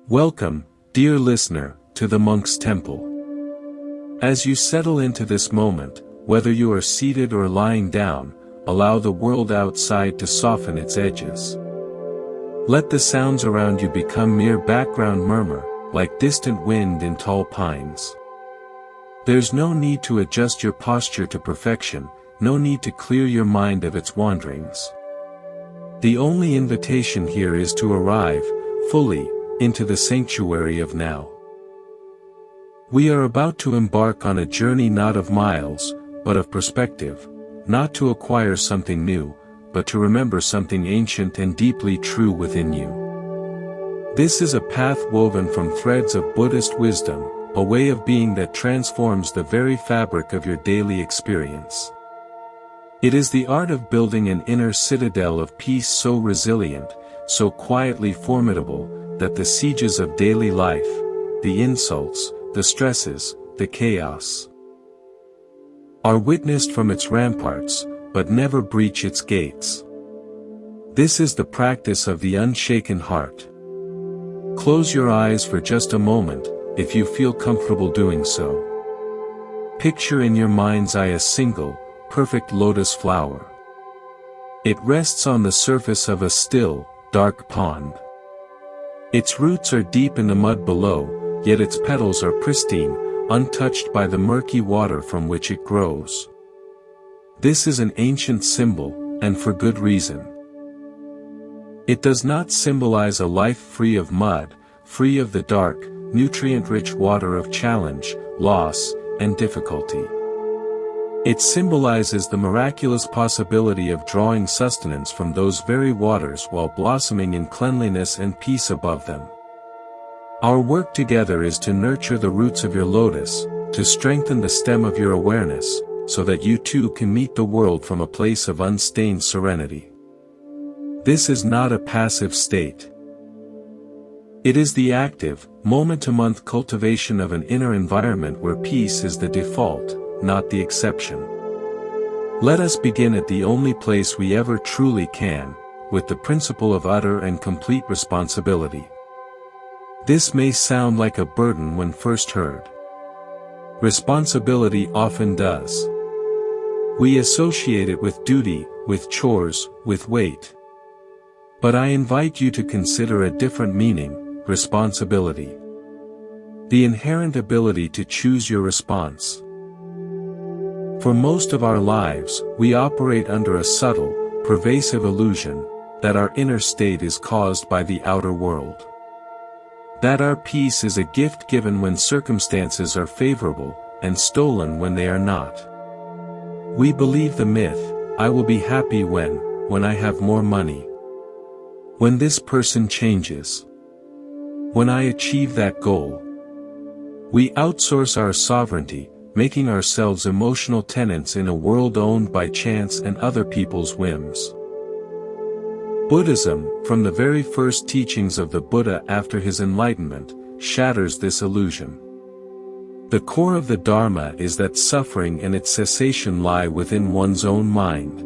Welcome, dear listener, to the Monk's Temple. As you settle into this moment, whether you are seated or lying down, allow the world outside to soften its edges. Let the sounds around you become mere background murmur, like distant wind in tall pines. There's no need to adjust your posture to perfection, no need to clear your mind of its wanderings. The only invitation here is to arrive, fully, into the sanctuary of now. We are about to embark on a journey not of miles, but of perspective, not to acquire something new, but to remember something ancient and deeply true within you. This is a path woven from threads of Buddhist wisdom, a way of being that transforms the very fabric of your daily experience. It is the art of building an inner citadel of peace so resilient, so quietly formidable, that the sieges of daily life, the insults, the stresses, the chaos, are witnessed from its ramparts, but never breach its gates. This is the practice of the unshaken heart. Close your eyes for just a moment, if you feel comfortable doing so. Picture in your mind's eye a single, perfect lotus flower. It rests on the surface of a still, dark pond. Its roots are deep in the mud below, yet its petals are pristine, untouched by the murky water from which it grows. This is an ancient symbol, and for good reason. It does not symbolize a life free of mud, free of the dark, nutrient-rich water of challenge, loss, and difficulty. It symbolizes the miraculous possibility of drawing sustenance from those very waters while blossoming in cleanliness and peace above them. Our work together is to nurture the roots of your lotus, to strengthen the stem of your awareness, so that you too can meet the world from a place of unstained serenity. This is not a passive state. It is the active, moment-to-month cultivation of an inner environment where peace is the default, not the exception. Let us begin at the only place we ever truly can, with the principle of utter and complete responsibility. This may sound like a burden when first heard. Responsibility often does. We associate it with duty, with chores, with weight. But I invite you to consider a different meaning: responsibility. The inherent ability to choose your response. For most of our lives, we operate under a subtle, pervasive illusion that our inner state is caused by the outer world. That our peace is a gift given when circumstances are favorable, and stolen when they are not. We believe the myth, I will be happy when I have more money. When this person changes. When I achieve that goal. We outsource our sovereignty, making ourselves emotional tenants in a world owned by chance and other people's whims. Buddhism, from the very first teachings of the Buddha after his enlightenment, shatters this illusion. The core of the Dharma is that suffering and its cessation lie within one's own mind.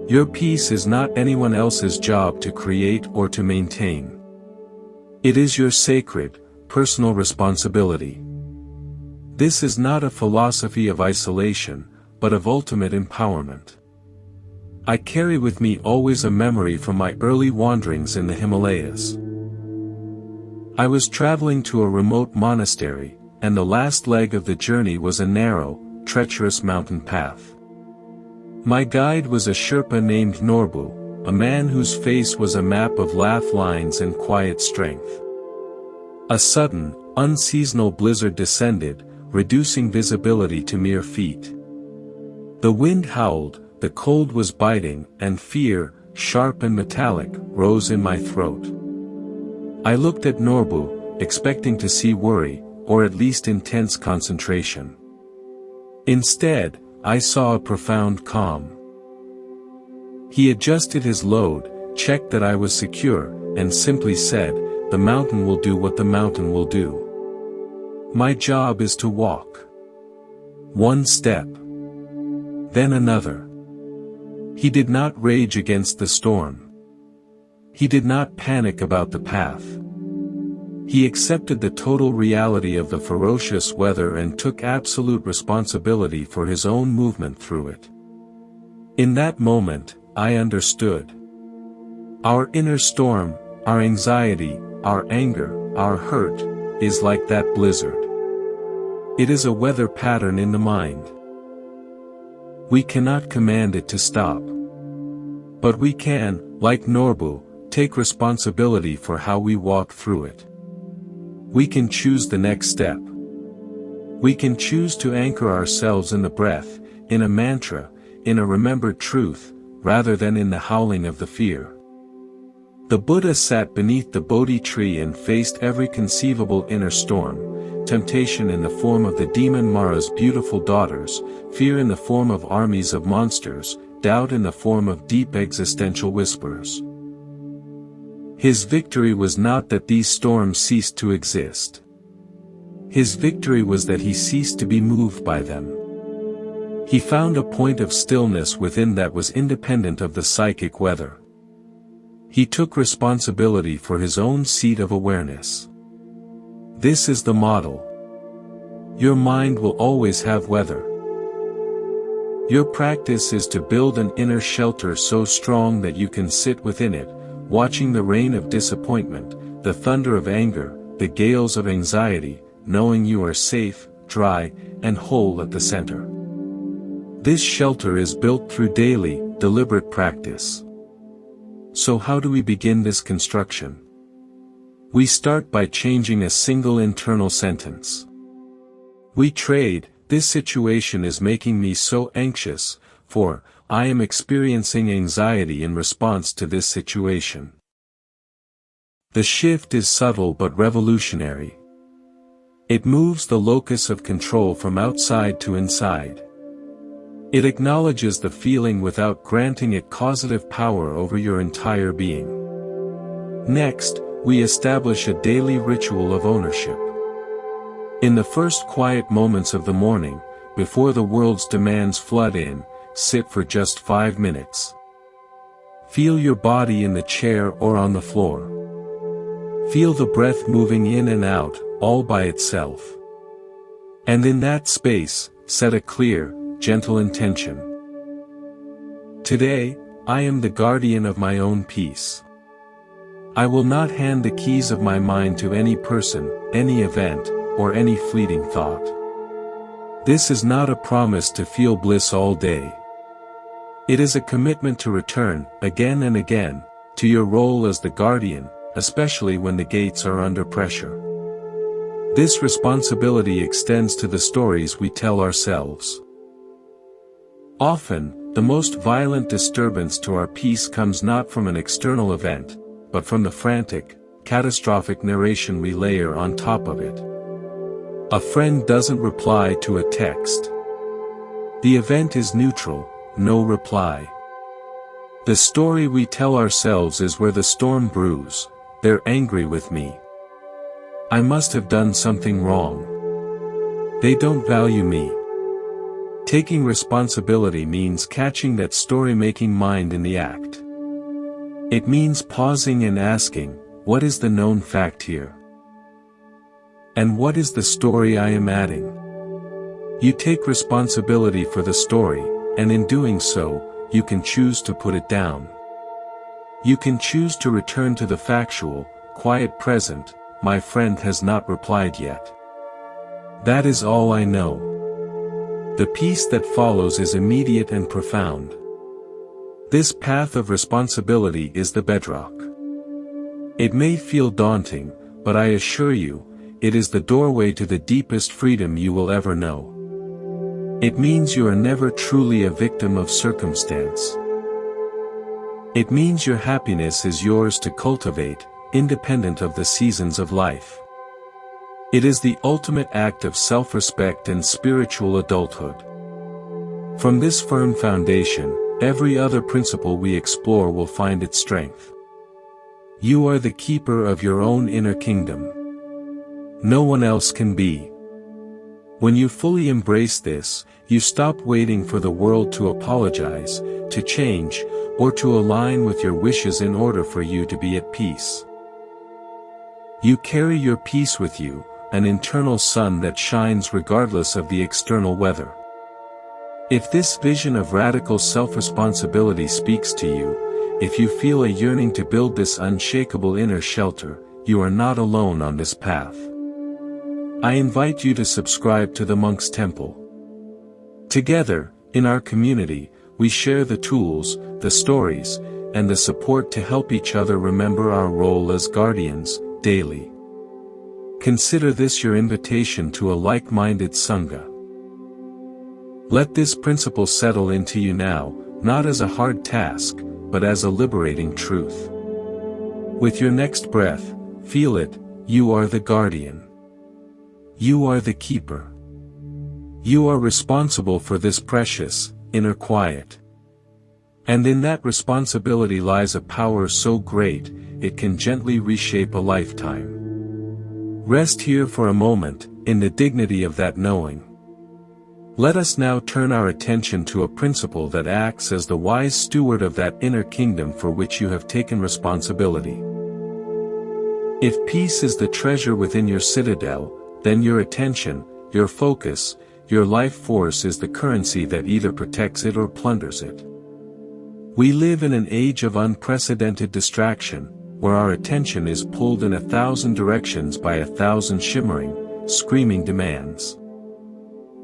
Your peace is not anyone else's job to create or to maintain. It is your sacred, personal responsibility. This is not a philosophy of isolation, but of ultimate empowerment. I carry with me always a memory from my early wanderings in the Himalayas. I was traveling to a remote monastery, and the last leg of the journey was a narrow, treacherous mountain path. My guide was a Sherpa named Norbu, a man whose face was a map of laugh lines and quiet strength. A sudden, unseasonal blizzard descended, reducing visibility to mere feet. The wind howled, the cold was biting, and fear, sharp and metallic, rose in my throat. I looked at Norbu, expecting to see worry, or at least intense concentration. Instead, I saw a profound calm. He adjusted his load, checked that I was secure, and simply said, "The mountain will do what the mountain will do. My job is to walk. One step. Then another." He did not rage against the storm. He did not panic about the path. He accepted the total reality of the ferocious weather and took absolute responsibility for his own movement through it. In that moment, I understood. Our inner storm, our anxiety, our anger, our hurt, is like that blizzard. It is a weather pattern in the mind. We cannot command it to stop. But we can, like Norbu, take responsibility for how we walk through it. We can choose the next step. We can choose to anchor ourselves in the breath, in a mantra, in a remembered truth, rather than in the howling of the fear. The Buddha sat beneath the Bodhi tree and faced every conceivable inner storm, temptation in the form of the demon Mara's beautiful daughters, fear in the form of armies of monsters, doubt in the form of deep existential whispers. His victory was not that these storms ceased to exist. His victory was that he ceased to be moved by them. He found a point of stillness within that was independent of the psychic weather. He took responsibility for his own seat of awareness. This is the model. Your mind will always have weather. Your practice is to build an inner shelter so strong that you can sit within it, watching the rain of disappointment, the thunder of anger, the gales of anxiety, knowing you are safe, dry, and whole at the center. This shelter is built through daily, deliberate practice. So how do we begin this construction? We start by changing a single internal sentence. We trade, "This situation is making me so anxious," for, "I am experiencing anxiety in response to this situation." The shift is subtle but revolutionary. It moves the locus of control from outside to inside. It acknowledges the feeling without granting it causative power over your entire being. Next, we establish a daily ritual of ownership. In the first quiet moments of the morning, before the world's demands flood in, sit for just 5 minutes. Feel your body in the chair or on the floor. Feel the breath moving in and out, all by itself. And in that space, set a clear, gentle intention. Today, I am the guardian of my own peace. I will not hand the keys of my mind to any person, any event, or any fleeting thought. This is not a promise to feel bliss all day. It is a commitment to return, again and again, to your role as the guardian, especially when the gates are under pressure. This responsibility extends to the stories we tell ourselves. Often, the most violent disturbance to our peace comes not from an external event, but from the frantic, catastrophic narration we layer on top of it. A friend doesn't reply to a text. The event is neutral, no reply. The story we tell ourselves is where the storm brews. "They're angry with me. I must have done something wrong. They don't value me." Taking responsibility means catching that story-making mind in the act. It means pausing and asking, what is the known fact here? And what is the story I am adding? You take responsibility for the story, and in doing so, you can choose to put it down. You can choose to return to the factual, quiet present, "My friend has not replied yet. That is all I know." The peace that follows is immediate and profound. This path of responsibility is the bedrock. It may feel daunting, but I assure you, it is the doorway to the deepest freedom you will ever know. It means you are never truly a victim of circumstance. It means your happiness is yours to cultivate, independent of the seasons of life. It is the ultimate act of self-respect and spiritual adulthood. From this firm foundation, every other principle we explore will find its strength. You are the keeper of your own inner kingdom. No one else can be. When you fully embrace this, you stop waiting for the world to apologize, to change, or to align with your wishes in order for you to be at peace. You carry your peace with you, an internal sun that shines regardless of the external weather. If this vision of radical self-responsibility speaks to you, if you feel a yearning to build this unshakable inner shelter, you are not alone on this path. I invite you to subscribe to the Monk's Temple. Together, in our community, we share the tools, the stories, and the support to help each other remember our role as guardians, daily. Consider this your invitation to a like-minded Sangha. Let this principle settle into you now, not as a hard task, but as a liberating truth. With your next breath, feel it, you are the guardian. You are the keeper. You are responsible for this precious, inner quiet. And in that responsibility lies a power so great, it can gently reshape a lifetime. Rest here for a moment, in the dignity of that knowing. Let us now turn our attention to a principle that acts as the wise steward of that inner kingdom for which you have taken responsibility. If peace is the treasure within your citadel, then your attention, your focus, your life force is the currency that either protects it or plunders it. We live in an age of unprecedented distraction, where our attention is pulled in 1,000 directions by 1,000 shimmering, screaming demands.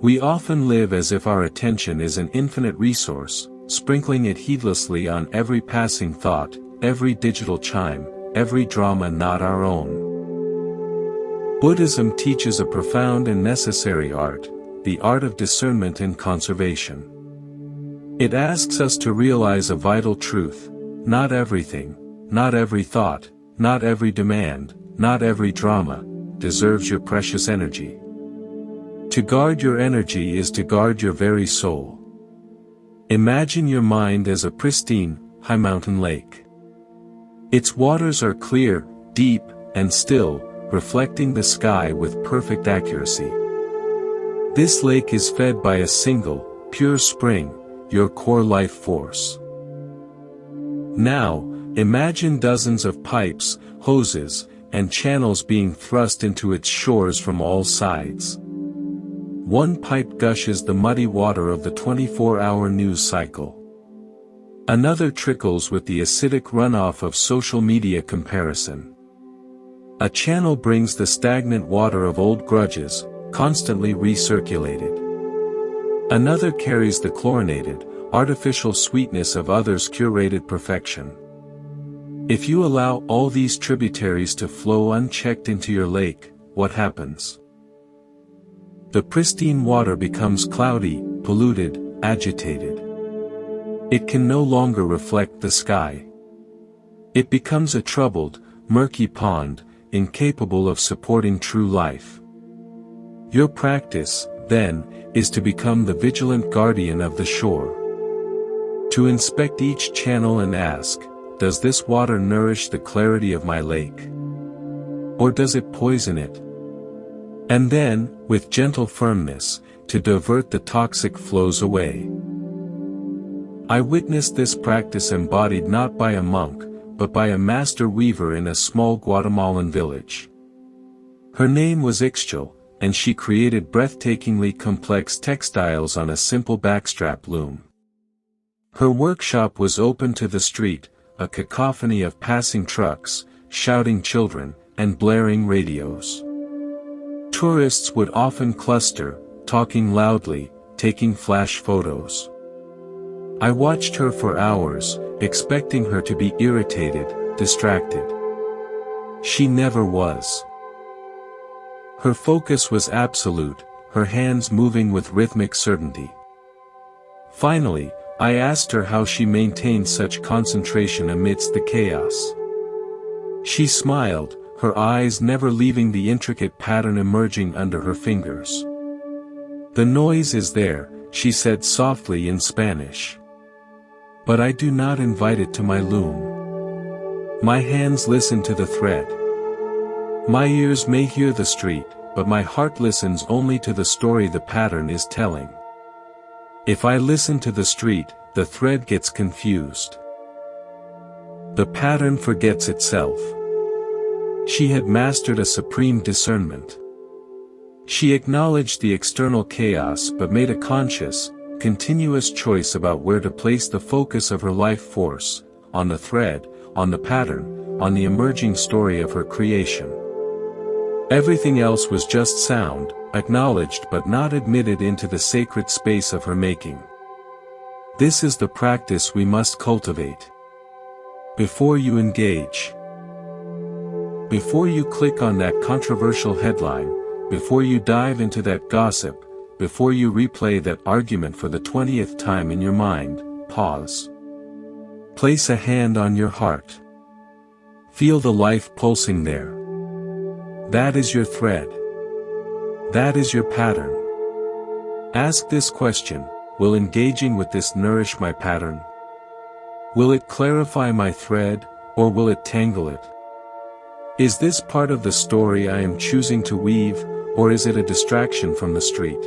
We often live as if our attention is an infinite resource, sprinkling it heedlessly on every passing thought, every digital chime, every drama not our own. Buddhism teaches a profound and necessary art, the art of discernment and conservation. It asks us to realize a vital truth: not everything, not every thought, not every demand, not every drama, deserves your precious energy. To guard your energy is to guard your very soul. Imagine your mind as a pristine, high mountain lake. Its waters are clear, deep, and still, reflecting the sky with perfect accuracy. This lake is fed by a single, pure spring, your core life force. Now, imagine dozens of pipes, hoses, and channels being thrust into its shores from all sides. One pipe gushes the muddy water of the 24-hour news cycle. Another trickles with the acidic runoff of social media comparison. A channel brings the stagnant water of old grudges, constantly recirculated. Another carries the chlorinated, artificial sweetness of others' curated perfection. If you allow all these tributaries to flow unchecked into your lake, what happens? The pristine water becomes cloudy, polluted, agitated. It can no longer reflect the sky. It becomes a troubled, murky pond, incapable of supporting true life. Your practice, then, is to become the vigilant guardian of the shore. To inspect each channel and ask, does this water nourish the clarity of my lake? Or does it poison it? And then, with gentle firmness, to divert the toxic flows away. I witnessed this practice embodied not by a monk, but by a master weaver in a small Guatemalan village. Her name was Ixchel, and she created breathtakingly complex textiles on a simple backstrap loom. Her workshop was open to the street, a cacophony of passing trucks, shouting children, and blaring radios. Tourists would often cluster, talking loudly, taking flash photos. I watched her for hours, expecting her to be irritated, distracted. She never was. Her focus was absolute, her hands moving with rhythmic certainty. Finally, I asked her how she maintained such concentration amidst the chaos. She smiled, her eyes never leaving the intricate pattern emerging under her fingers. The noise is there, she said softly in Spanish. But I do not invite it to my loom. My hands listen to the thread. My ears may hear the street, but my heart listens only to the story the pattern is telling. If I listen to the street, the thread gets confused. The pattern forgets itself. She had mastered a supreme discernment. She acknowledged the external chaos but made a conscious, continuous choice about where to place the focus of her life force, on the thread, on the pattern, on the emerging story of her creation. Everything else was just sound, acknowledged but not admitted into the sacred space of her making. This is the practice we must cultivate. Before you engage. Before you click on that controversial headline, before you dive into that gossip, before you replay that argument for the 20th time in your mind, pause. Place a hand on your heart. Feel the life pulsing there. That is your thread. That is your pattern. Ask this question: will engaging with this nourish my pattern? Will it clarify my thread, or will it tangle it? Is this part of the story I am choosing to weave, or is it a distraction from the street?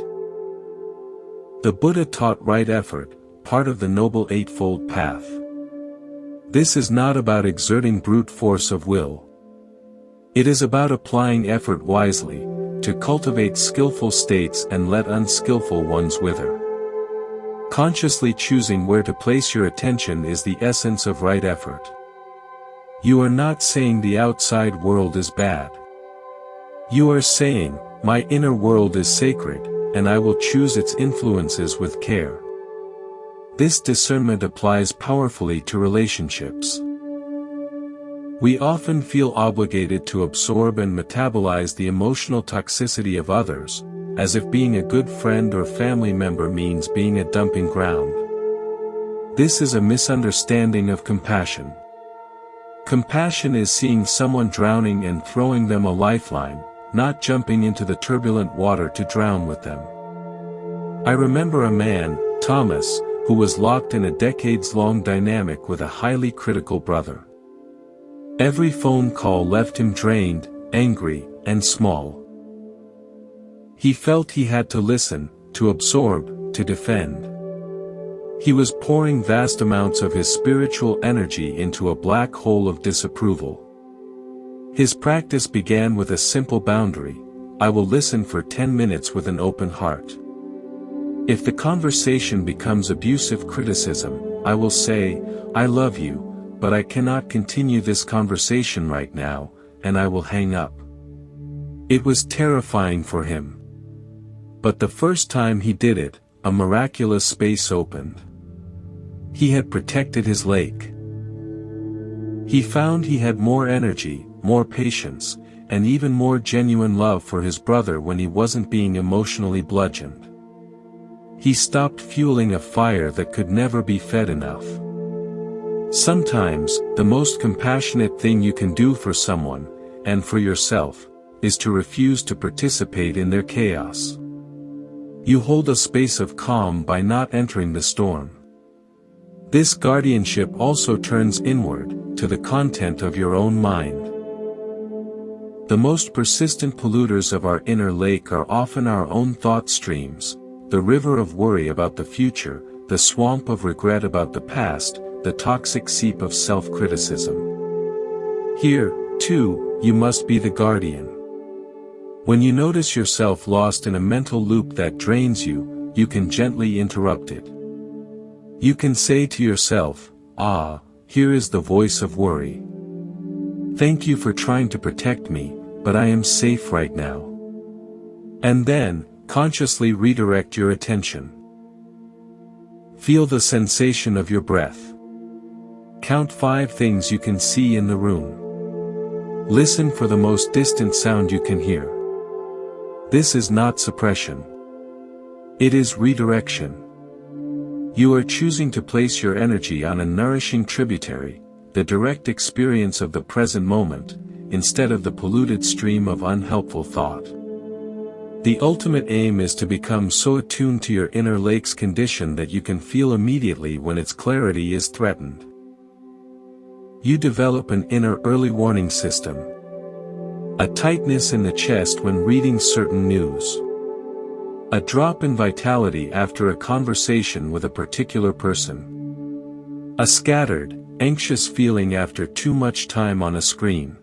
The Buddha taught right effort, part of the Noble Eightfold Path. This is not about exerting brute force of will. It is about applying effort wisely, to cultivate skillful states and let unskillful ones wither. Consciously choosing where to place your attention is the essence of right effort. You are not saying the outside world is bad. You are saying, my inner world is sacred, and I will choose its influences with care. This discernment applies powerfully to relationships. We often feel obligated to absorb and metabolize the emotional toxicity of others, as if being a good friend or family member means being a dumping ground. This is a misunderstanding of compassion. Compassion is seeing someone drowning and throwing them a lifeline, not jumping into the turbulent water to drown with them. I remember a man, Thomas, who was locked in a decades-long dynamic with a highly critical brother. Every phone call left him drained, angry, and small. He felt he had to listen, to absorb, to defend. He was pouring vast amounts of his spiritual energy into a black hole of disapproval. His practice began with a simple boundary: I will listen for 10 minutes with an open heart. If the conversation becomes abusive criticism, I will say, I love you, but I cannot continue this conversation right now, and I will hang up. It was terrifying for him. But the first time he did it, a miraculous space opened. He had protected his lake. He found he had more energy, more patience, and even more genuine love for his brother when he wasn't being emotionally bludgeoned. He stopped fueling a fire that could never be fed enough. Sometimes, the most compassionate thing you can do for someone, and for yourself, is to refuse to participate in their chaos. You hold a space of calm by not entering the storm. This guardianship also turns inward, to the content of your own mind. The most persistent polluters of our inner lake are often our own thought streams, the river of worry about the future, the swamp of regret about the past, the toxic seep of self-criticism. Here, too, you must be the guardian. When you notice yourself lost in a mental loop that drains you, you can gently interrupt it. You can say to yourself, here is the voice of worry. Thank you for trying to protect me, but I am safe right now. And then, consciously redirect your attention. Feel the sensation of your breath. Count 5 things you can see in the room. Listen for the most distant sound you can hear. This is not suppression. It is redirection. You are choosing to place your energy on a nourishing tributary, the direct experience of the present moment, instead of the polluted stream of unhelpful thought. The ultimate aim is to become so attuned to your inner lake's condition that you can feel immediately when its clarity is threatened. You develop an inner early warning system. A tightness in the chest when reading certain news. A drop in vitality after a conversation with a particular person. A scattered, anxious feeling after too much time on a screen.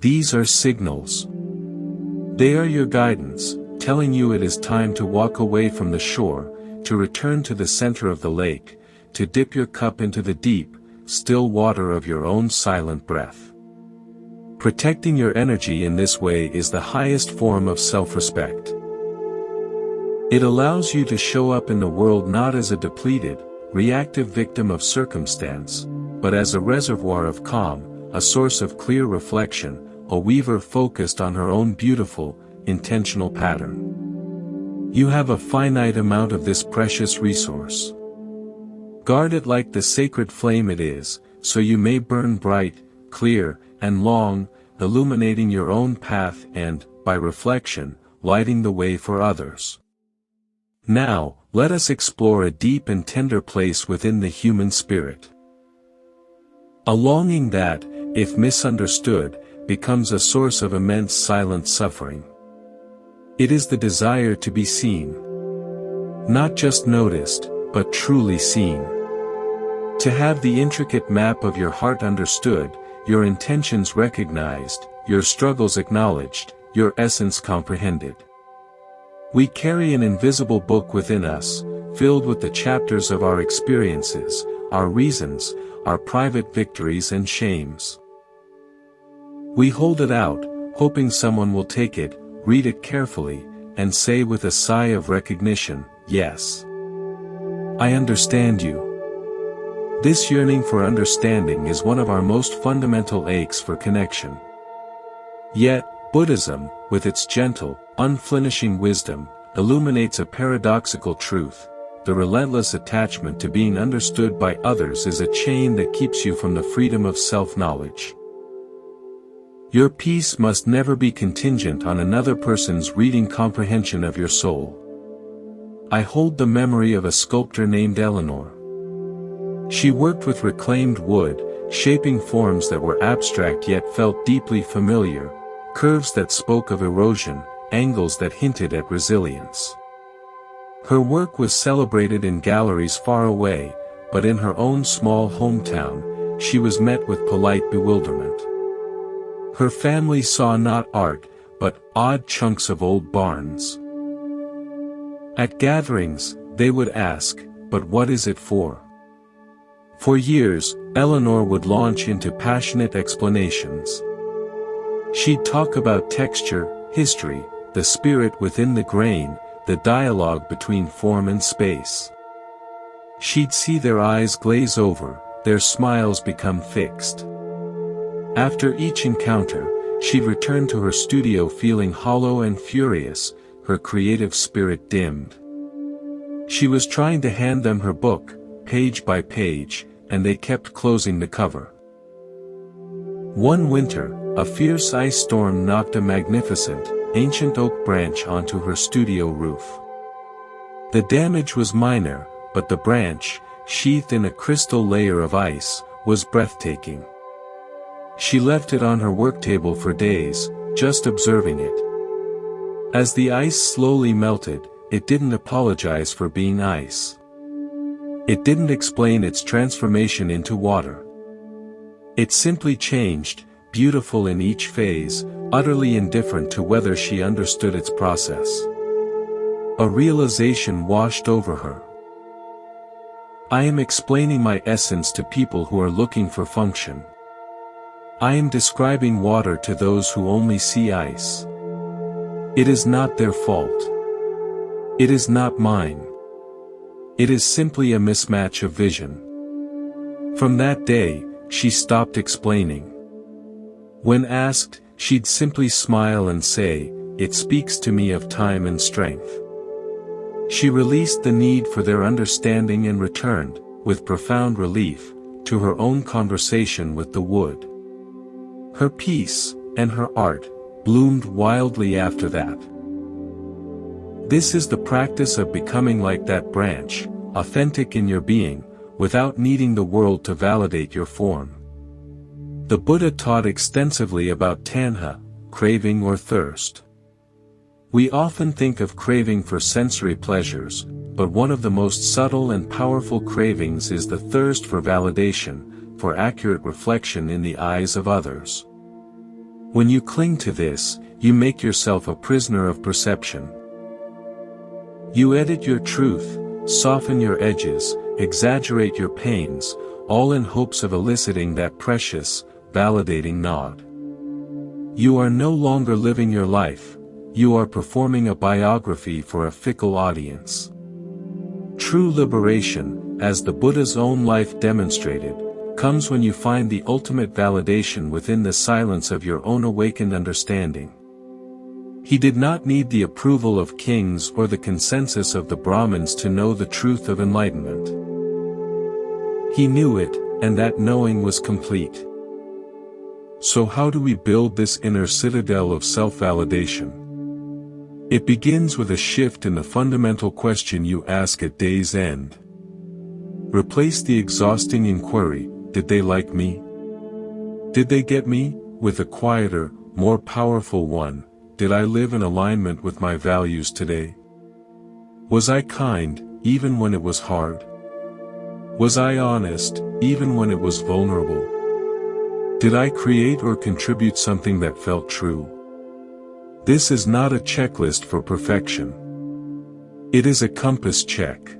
These are signals. They are your guidance, telling you it is time to walk away from the shore, to return to the center of the lake, to dip your cup into the deep, still water of your own silent breath. Protecting your energy in this way is the highest form of self-respect. It allows you to show up in the world not as a depleted, reactive victim of circumstance, but as a reservoir of calm, a source of clear reflection, a weaver focused on her own beautiful, intentional pattern. You have a finite amount of this precious resource. Guard it like the sacred flame it is, so you may burn bright, clear, and long, illuminating your own path and, by reflection, lighting the way for others. Now, let us explore a deep and tender place within the human spirit. A longing that, if misunderstood, becomes a source of immense silent suffering. It is the desire to be seen. Not just noticed, but truly seen. To have the intricate map of your heart understood, your intentions recognized, your struggles acknowledged, your essence comprehended. We carry an invisible book within us, filled with the chapters of our experiences, our reasons, our private victories and shames. We hold it out, hoping someone will take it, read it carefully, and say with a sigh of recognition, "Yes, I understand you." This yearning for understanding is one of our most fundamental aches for connection. Yet, Buddhism, with its gentle, unflinching wisdom, illuminates a paradoxical truth. The relentless attachment to being understood by others is a chain that keeps you from the freedom of self-knowledge. Your peace must never be contingent on another person's reading comprehension of your soul. I hold the memory of a sculptor named Eleanor. She worked with reclaimed wood, shaping forms that were abstract yet felt deeply familiar, curves that spoke of erosion, angles that hinted at resilience. Her work was celebrated in galleries far away, but in her own small hometown, she was met with polite bewilderment. Her family saw not art, but odd chunks of old barns. At gatherings, they would ask, "But what is it for?" For years, Eleanor would launch into passionate explanations. She'd talk about texture, history, the spirit within the grain, the dialogue between form and space. She'd see their eyes glaze over, their smiles become fixed. After each encounter, she'd return to her studio feeling hollow and furious, her creative spirit dimmed. She was trying to hand them her book, page by page, and they kept closing the cover. One winter, a fierce ice storm knocked a magnificent, ancient oak branch onto her studio roof. The damage was minor, but the branch, sheathed in a crystal layer of ice, was breathtaking. She left it on her work table for days, just observing it. As the ice slowly melted, it didn't apologize for being ice. It didn't explain its transformation into water. It simply changed, beautiful in each phase, utterly indifferent to whether she understood its process. A realization washed over her. I am explaining my essence to people who are looking for function. I am describing water to those who only see ice. It is not their fault. It is not mine. It is simply a mismatch of vision. From that day, she stopped explaining. When asked, she'd simply smile and say, "It speaks to me of time and strength." She released the need for their understanding and returned, with profound relief, to her own conversation with the wood. Her peace, and her art, bloomed wildly after that. This is the practice of becoming like that branch, authentic in your being, without needing the world to validate your form. The Buddha taught extensively about tanha, craving or thirst. We often think of craving for sensory pleasures, but one of the most subtle and powerful cravings is the thirst for validation, for accurate reflection in the eyes of others. When you cling to this, you make yourself a prisoner of perception. You edit your truth, soften your edges, exaggerate your pains, all in hopes of eliciting that precious, validating nod. You are no longer living your life, you are performing a biography for a fickle audience. True liberation, as the Buddha's own life demonstrated, comes when you find the ultimate validation within the silence of your own awakened understanding. He did not need the approval of kings or the consensus of the Brahmins to know the truth of enlightenment. He knew it, and that knowing was complete. So how do we build this inner citadel of self-validation? It begins with a shift in the fundamental question you ask at day's end. Replace the exhausting inquiry, "Did they like me? Did they get me?" with a quieter, more powerful one, "Did I live in alignment with my values today? Was I kind, even when it was hard? Was I honest, even when it was vulnerable? Did I create or contribute something that felt true?" This is not a checklist for perfection. It is a compass check.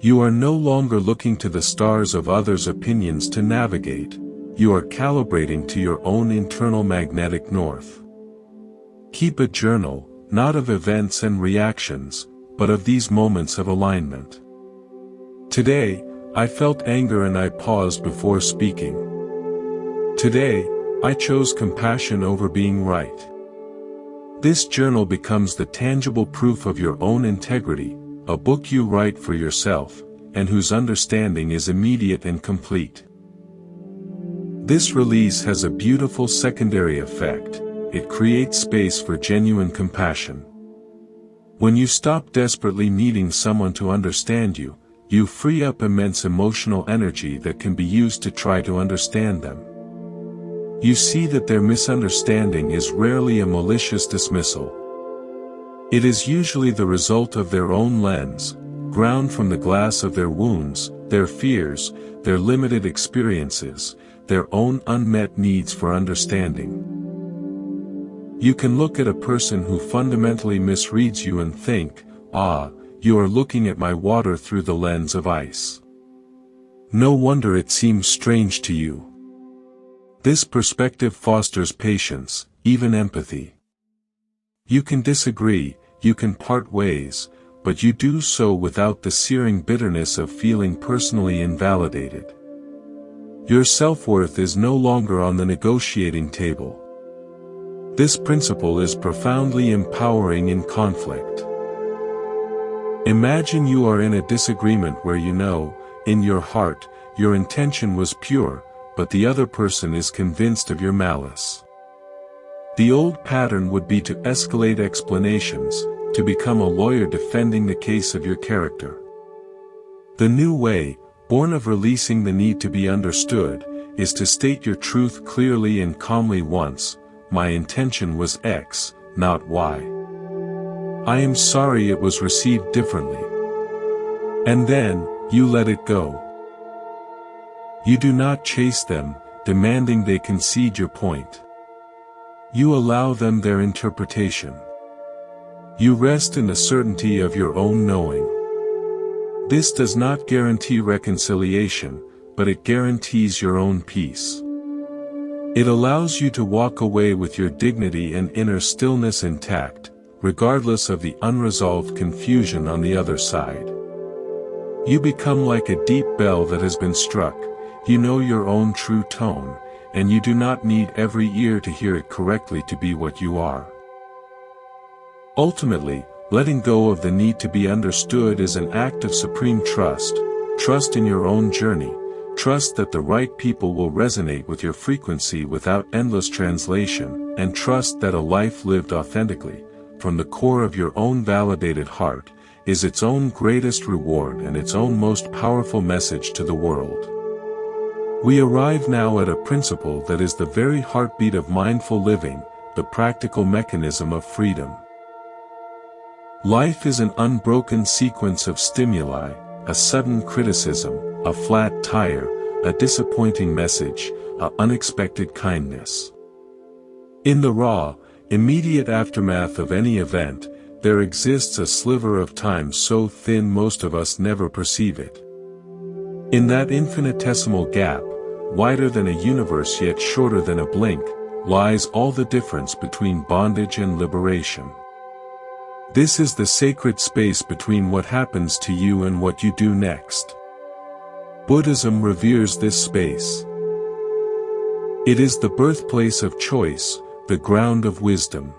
You are no longer looking to the stars of others' opinions to navigate, you are calibrating to your own internal magnetic north. Keep a journal, not of events and reactions, but of these moments of alignment. Today, I felt anger and I paused before speaking. Today, I chose compassion over being right. This journal becomes the tangible proof of your own integrity, a book you write for yourself, and whose understanding is immediate and complete. This release has a beautiful secondary effect. It creates space for genuine compassion. When you stop desperately needing someone to understand you, you free up immense emotional energy that can be used to try to understand them. You see that their misunderstanding is rarely a malicious dismissal. It is usually the result of their own lens, ground from the glass of their wounds, their fears, their limited experiences, their own unmet needs for understanding. You can look at a person who fundamentally misreads you and think, "Ah, you are looking at my water through the lens of ice. No wonder it seems strange to you." This perspective fosters patience, even empathy. You can disagree, you can part ways, but you do so without the searing bitterness of feeling personally invalidated. Your self-worth is no longer on the negotiating table. This principle is profoundly empowering in conflict. Imagine you are in a disagreement where you know, in your heart, your intention was pure, but the other person is convinced of your malice. The old pattern would be to escalate explanations, to become a lawyer defending the case of your character. The new way, born of releasing the need to be understood, is to state your truth clearly and calmly once, "My intention was X, not Y. I am sorry it was received differently." And then, you let it go. You do not chase them, demanding they concede your point. You allow them their interpretation. You rest in the certainty of your own knowing. This does not guarantee reconciliation, but it guarantees your own peace. It allows you to walk away with your dignity and inner stillness intact, regardless of the unresolved confusion on the other side. You become like a deep bell that has been struck. You know your own true tone, and you do not need every ear to hear it correctly to be what you are. Ultimately, letting go of the need to be understood is an act of supreme trust, trust in your own journey, trust that the right people will resonate with your frequency without endless translation, and trust that a life lived authentically, from the core of your own validated heart, is its own greatest reward and its own most powerful message to the world. We arrive now at a principle that is the very heartbeat of mindful living, the practical mechanism of freedom. Life is an unbroken sequence of stimuli, a sudden criticism, a flat tire, a disappointing message, an unexpected kindness. In the raw, immediate aftermath of any event, there exists a sliver of time so thin most of us never perceive it. In that infinitesimal gap, wider than a universe yet shorter than a blink, lies all the difference between bondage and liberation. This is the sacred space between what happens to you and what you do next. Buddhism reveres this space. It is the birthplace of choice, the ground of wisdom.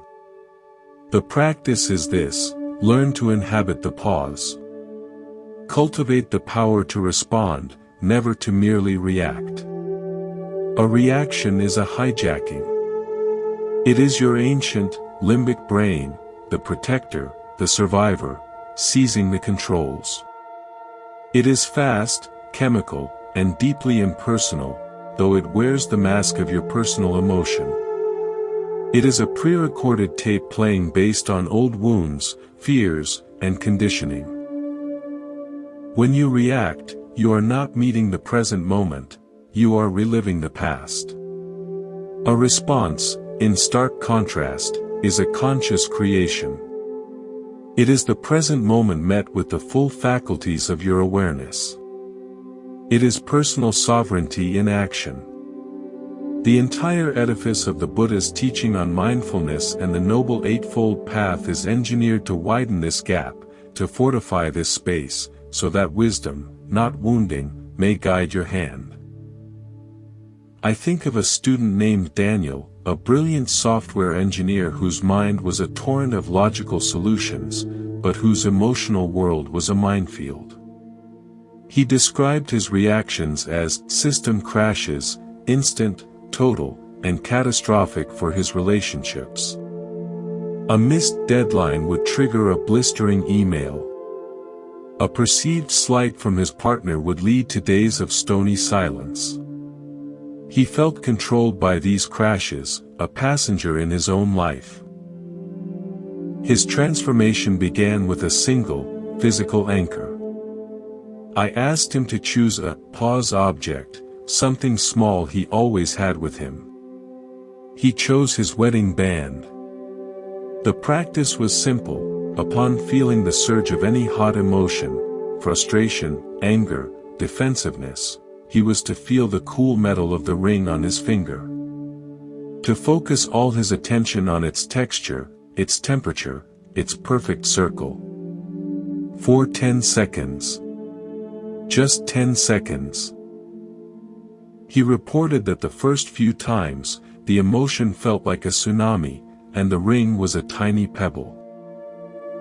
The practice is this: learn to inhabit the pause. Cultivate the power to respond, never to merely react. A reaction is a hijacking. It is your ancient, limbic brain, the protector, the survivor, seizing the controls. It is fast, chemical, and deeply impersonal, though it wears the mask of your personal emotion. It is a pre-recorded tape playing based on old wounds, fears, and conditioning. When you react, you are not meeting the present moment, you are reliving the past. A response, in stark contrast, is a conscious creation. It is the present moment met with the full faculties of your awareness. It is personal sovereignty in action. The entire edifice of the Buddha's teaching on mindfulness and the Noble Eightfold Path is engineered to widen this gap, to fortify this space, so that wisdom, not wounding, may guide your hand. I think of a student named Daniel, a brilliant software engineer whose mind was a torrent of logical solutions, but whose emotional world was a minefield. He described his reactions as system crashes, instant, total, and catastrophic for his relationships. A missed deadline would trigger a blistering email. A perceived slight from his partner would lead to days of stony silence. He felt controlled by these crashes, a passenger in his own life. His transformation began with a single, physical anchor. I asked him to choose a pause object, something small he always had with him. He chose his wedding band. The practice was simple. Upon feeling the surge of any hot emotion, frustration, anger, defensiveness, he was to feel the cool metal of the ring on his finger. To focus all his attention on its texture, its temperature, its perfect circle. For 10 seconds. Just 10 seconds. He reported that the first few times, the emotion felt like a tsunami, and the ring was a tiny pebble.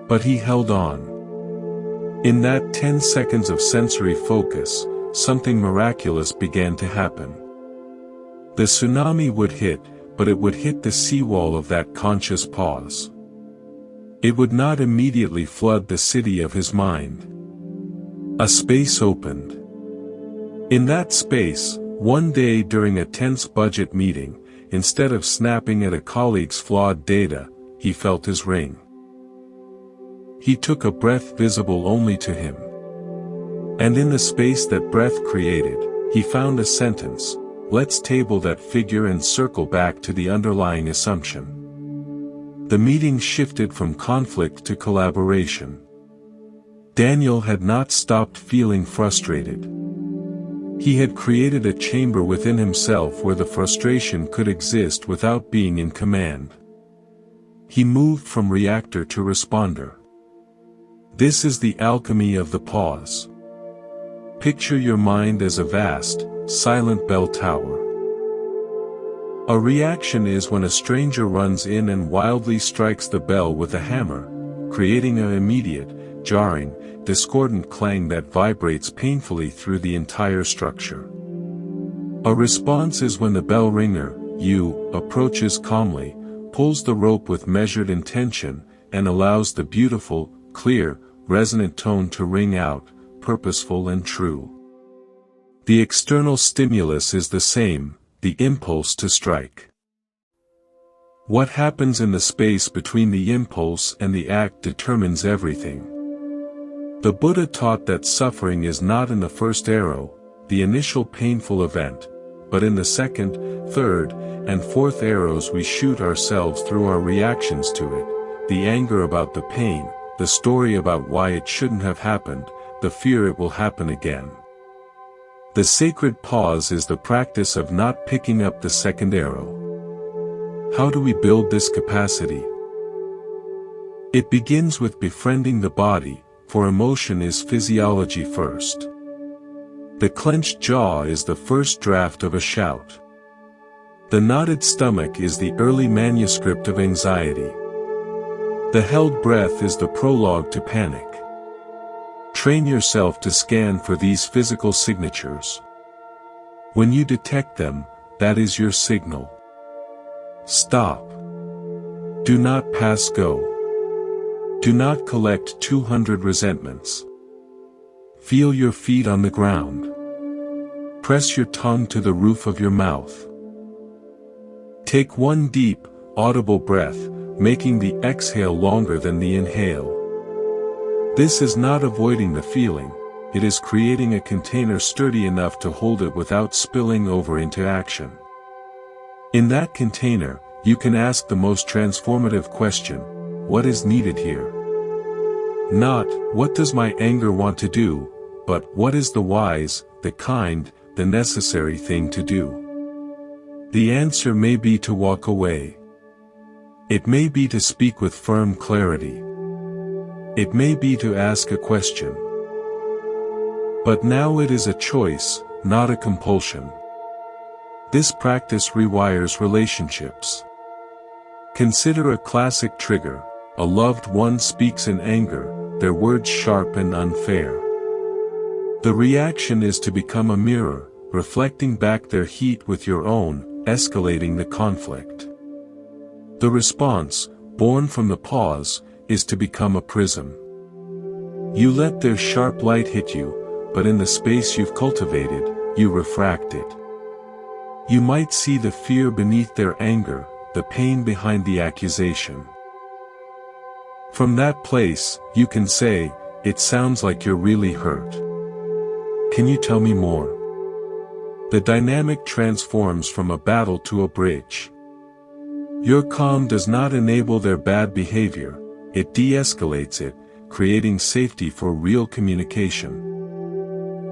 But he held on. In that 10 seconds of sensory focus, something miraculous began to happen. The tsunami would hit, but it would hit the seawall of that conscious pause. It would not immediately flood the city of his mind. A space opened. In that space, one day during a tense budget meeting, instead of snapping at a colleague's flawed data, he felt his ring. He took a breath visible only to him. And in the space that breath created, he found a sentence: let's table that figure and circle back to the underlying assumption. The meeting shifted from conflict to collaboration. Daniel had not stopped feeling frustrated. He had created a chamber within himself where the frustration could exist without being in command. He moved from reactor to responder. This is the alchemy of the pause. Picture your mind as a vast, silent bell tower. A reaction is when a stranger runs in and wildly strikes the bell with a hammer, creating an immediate, jarring, discordant clang that vibrates painfully through the entire structure. A response is when the bell ringer, you, approaches calmly, pulls the rope with measured intention, and allows the beautiful, clear, resonant tone to ring out, purposeful and true. The external stimulus is the same, the impulse to strike. What happens in the space between the impulse and the act determines everything. The Buddha taught that suffering is not in the first arrow, the initial painful event, but in the second, third, and fourth arrows we shoot ourselves through our reactions to it, the anger about the pain, the story about why it shouldn't have happened, the fear it will happen again. The sacred pause is the practice of not picking up the second arrow. How do we build this capacity? It begins with befriending the body, for emotion is physiology first. The clenched jaw is the first draft of a shout. The knotted stomach is the early manuscript of anxiety. The held breath is the prologue to panic. Train yourself to scan for these physical signatures. When you detect them, that is your signal. Stop. Do not pass go. Do not collect 200 resentments. Feel your feet on the ground. Press your tongue to the roof of your mouth. Take one deep, audible breath, making the exhale longer than the inhale. This is not avoiding the feeling, it is creating a container sturdy enough to hold it without spilling over into action. In that container, you can ask the most transformative question: what is needed here? Not, what does my anger want to do, but what is the wise, the kind, the necessary thing to do? The answer may be to walk away. It may be to speak with firm clarity. It may be to ask a question. But now it is a choice, not a compulsion. This practice rewires relationships. Consider a classic trigger: a loved one speaks in anger, their words sharp and unfair. The reaction is to become a mirror, reflecting back their heat with your own, escalating the conflict. The response, born from the pause, is to become a prism. You let their sharp light hit you, but in the space you've cultivated, you refract it. You might see the fear beneath their anger, the pain behind the accusation. From that place, you can say, "It sounds like you're really hurt. Can you tell me more?" The dynamic transforms from a battle to a bridge. Your calm does not enable their bad behavior, it de-escalates it, creating safety for real communication.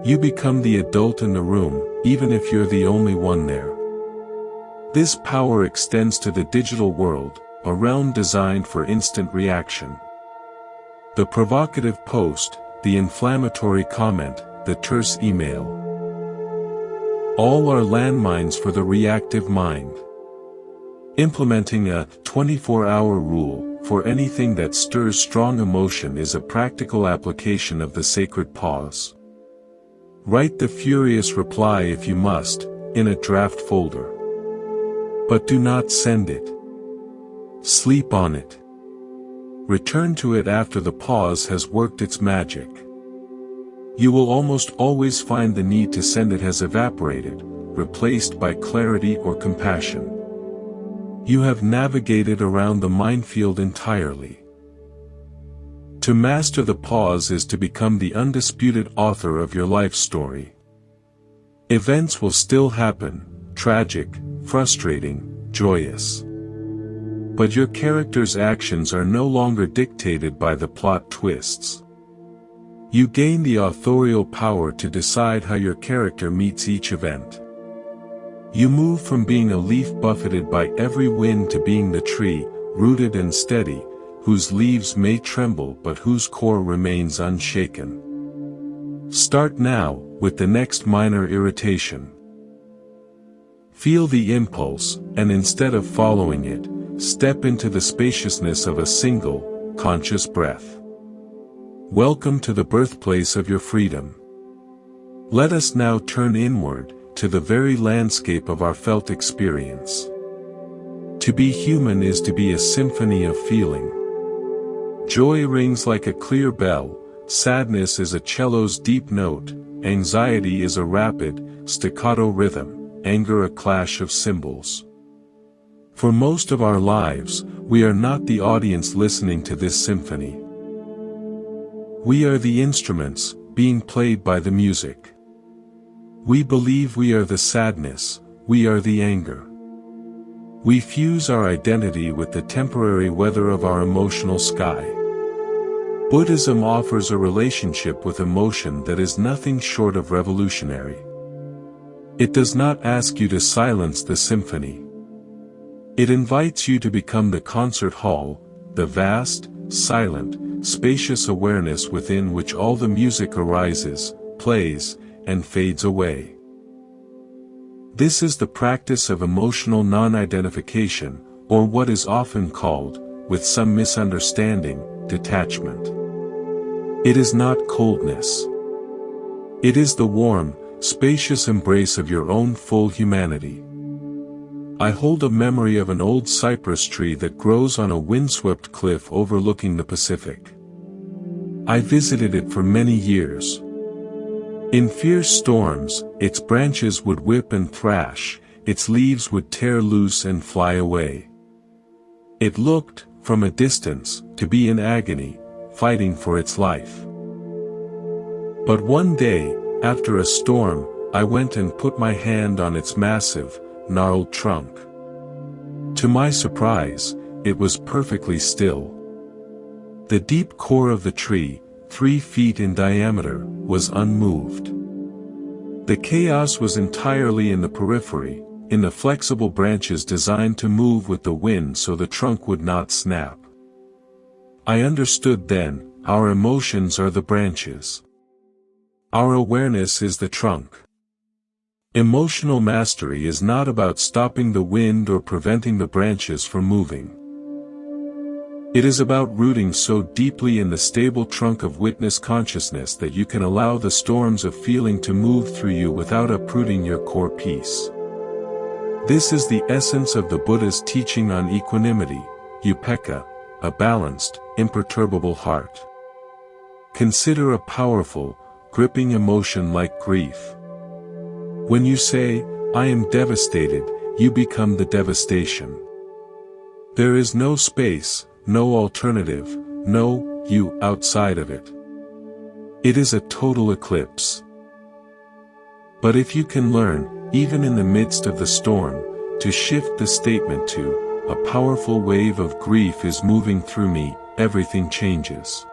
You become the adult in the room, even if you're the only one there. This power extends to the digital world, a realm designed for instant reaction. The provocative post, the inflammatory comment, the terse email. All are landmines for the reactive mind. Implementing a 24-hour rule for anything that stirs strong emotion is a practical application of the sacred pause. Write the furious reply if you must, in a draft folder. But do not send it. Sleep on it. Return to it after the pause has worked its magic. You will almost always find the need to send it has evaporated, replaced by clarity or compassion. You have navigated around the minefield entirely. To master the pause is to become the undisputed author of your life story. Events will still happen, tragic, frustrating, joyous. But your character's actions are no longer dictated by the plot twists. You gain the authorial power to decide how your character meets each event. You move from being a leaf buffeted by every wind to being the tree, rooted and steady, whose leaves may tremble but whose core remains unshaken. Start now, with the next minor irritation. Feel the impulse, and instead of following it, step into the spaciousness of a single, conscious breath. Welcome to the birthplace of your freedom. Let us now turn inward, to the very landscape of our felt experience. To be human is to be a symphony of feeling. Joy rings like a clear bell, sadness is a cello's deep note, anxiety is a rapid, staccato rhythm, anger a clash of cymbals. For most of our lives, we are not the audience listening to this symphony. We are the instruments, being played by the music. We believe we are the sadness, we are the anger. We fuse our identity with the temporary weather of our emotional sky. Buddhism offers a relationship with emotion that is nothing short of revolutionary. It does not ask you to silence the symphony. It invites you to become the concert hall, the vast, silent, spacious awareness within which all the music arises, plays, and fades away. This is the practice of emotional non-identification, or what is often called, with some misunderstanding, detachment. It is not coldness. It is the warm, spacious embrace of your own full humanity. I hold a memory of an old cypress tree that grows on a windswept cliff overlooking the Pacific. I visited it for many years. In fierce storms, its branches would whip and thrash, its leaves would tear loose and fly away. It looked, from a distance, to be in agony, fighting for its life. But one day, after a storm, I went and put my hand on its massive, gnarled trunk. To my surprise, it was perfectly still. The deep core of the tree, 3 feet in diameter, was unmoved. The chaos was entirely in the periphery, in the flexible branches designed to move with the wind so the trunk would not snap. I understood then, our emotions are the branches. Our awareness is the trunk. Emotional mastery is not about stopping the wind or preventing the branches from moving. It is about rooting so deeply in the stable trunk of witness consciousness that you can allow the storms of feeling to move through you without uprooting your core peace. This is the essence of the Buddha's teaching on equanimity, upekkha, a balanced, imperturbable heart. Consider a powerful, gripping emotion like grief. When you say, "I am devastated," you become the devastation. There is no space, no alternative, no you outside of it. It is a total eclipse. But if you can learn, even in the midst of the storm, to shift the statement to, "A powerful wave of grief is moving through me," everything changes.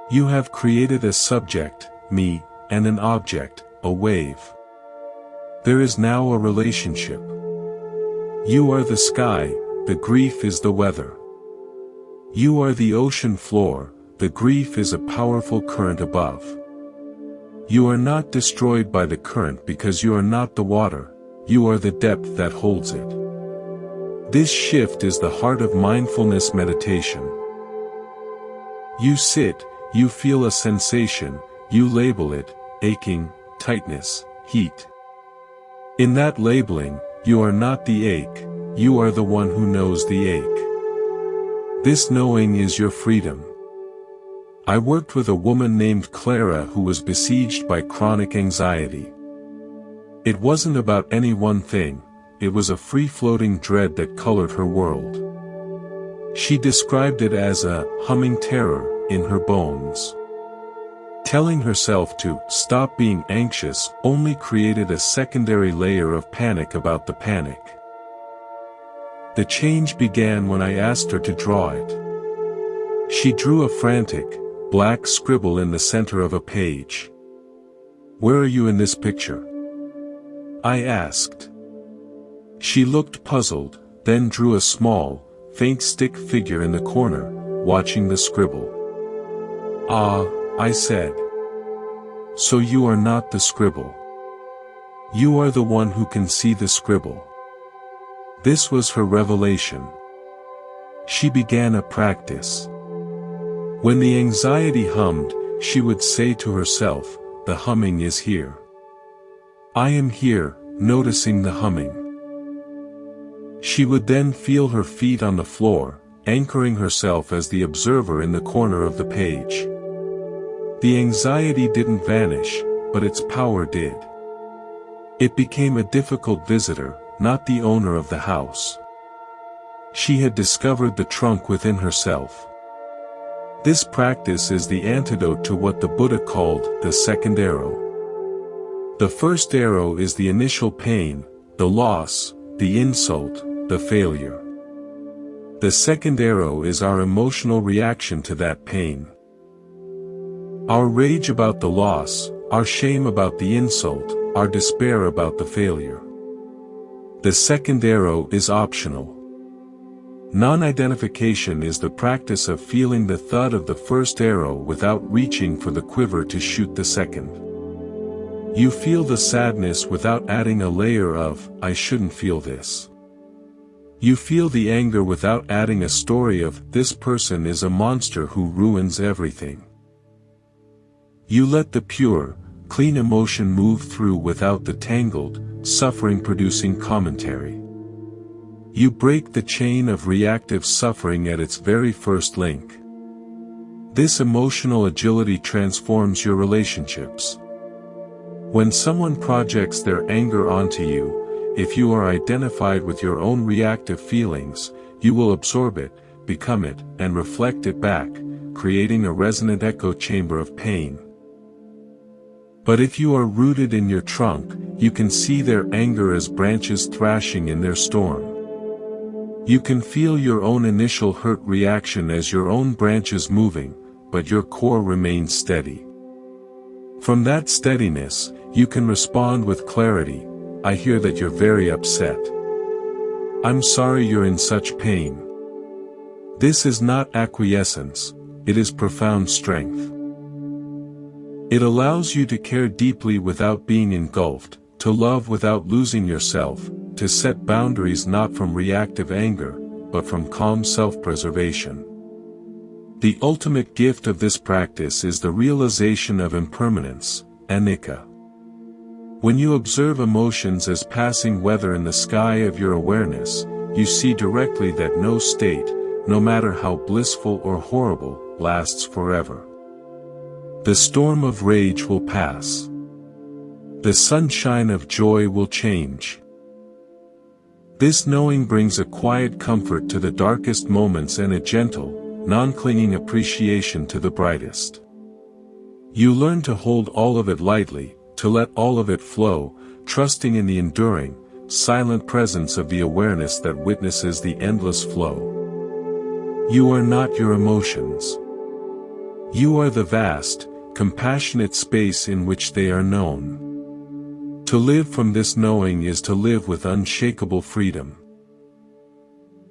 You have created a subject, me, and an object, a wave. There is now a relationship. You are the sky, the grief is the weather. You are the ocean floor, the grief is a powerful current above. You are not destroyed by the current because you are not the water, you are the depth that holds it. This shift is the heart of mindfulness meditation. You sit, you feel a sensation, you label it, aching, tightness, heat. In that labeling, you are not the ache, you are the one who knows the ache. This knowing is your freedom. I worked with a woman named Clara who was besieged by chronic anxiety. It wasn't about any one thing, it was a free-floating dread that colored her world. She described it as a humming terror in her bones. Telling herself to stop being anxious only created a secondary layer of panic about the panic. The change began when I asked her to draw it. She drew a frantic, black scribble in the center of a page. "Where are you in this picture?" I asked. She looked puzzled, then drew a small, faint stick figure in the corner, watching the scribble. "Ah," I said. "So you are not the scribble. You are the one who can see the scribble." This was her revelation. She began a practice. When the anxiety hummed, she would say to herself, "The humming is here. I am here, noticing the humming." She would then feel her feet on the floor, anchoring herself as the observer in the corner of the page. The anxiety didn't vanish, but its power did. It became a difficult visitor, not the owner of the house. She had discovered the trunk within herself. This practice is the antidote to what the Buddha called the second arrow. The first arrow is the initial pain, the loss, the insult, the failure. The second arrow is our emotional reaction to that pain. Our rage about the loss, our shame about the insult, our despair about the failure. The second arrow is optional. Non-identification is the practice of feeling the thud of the first arrow without reaching for the quiver to shoot the second. You feel the sadness without adding a layer of, "I shouldn't feel this." You feel the anger without adding a story of, "This person is a monster who ruins everything." You let the pure, clean emotion move through without the tangled, suffering-producing commentary. You break the chain of reactive suffering at its very first link. This emotional agility transforms your relationships. When someone projects their anger onto you, if you are identified with your own reactive feelings, you will absorb it, become it, and reflect it back, creating a resonant echo chamber of pain. But if you are rooted in your trunk, you can see their anger as branches thrashing in their storm. You can feel your own initial hurt reaction as your own branches moving, but your core remains steady. From that steadiness, you can respond with clarity. "I hear that you're very upset. I'm sorry you're in such pain." This is not acquiescence, it is profound strength. It allows you to care deeply without being engulfed, to love without losing yourself, to set boundaries not from reactive anger, but from calm self-preservation. The ultimate gift of this practice is the realization of impermanence, anicca. When you observe emotions as passing weather in the sky of your awareness, you see directly that no state, no matter how blissful or horrible, lasts forever. The storm of rage will pass. The sunshine of joy will change. This knowing brings a quiet comfort to the darkest moments and a gentle, non-clinging appreciation to the brightest. You learn to hold all of it lightly, to let all of it flow, trusting in the enduring, silent presence of the awareness that witnesses the endless flow. You are not your emotions. You are the vast, compassionate space in which they are known. To live from this knowing is to live with unshakable freedom.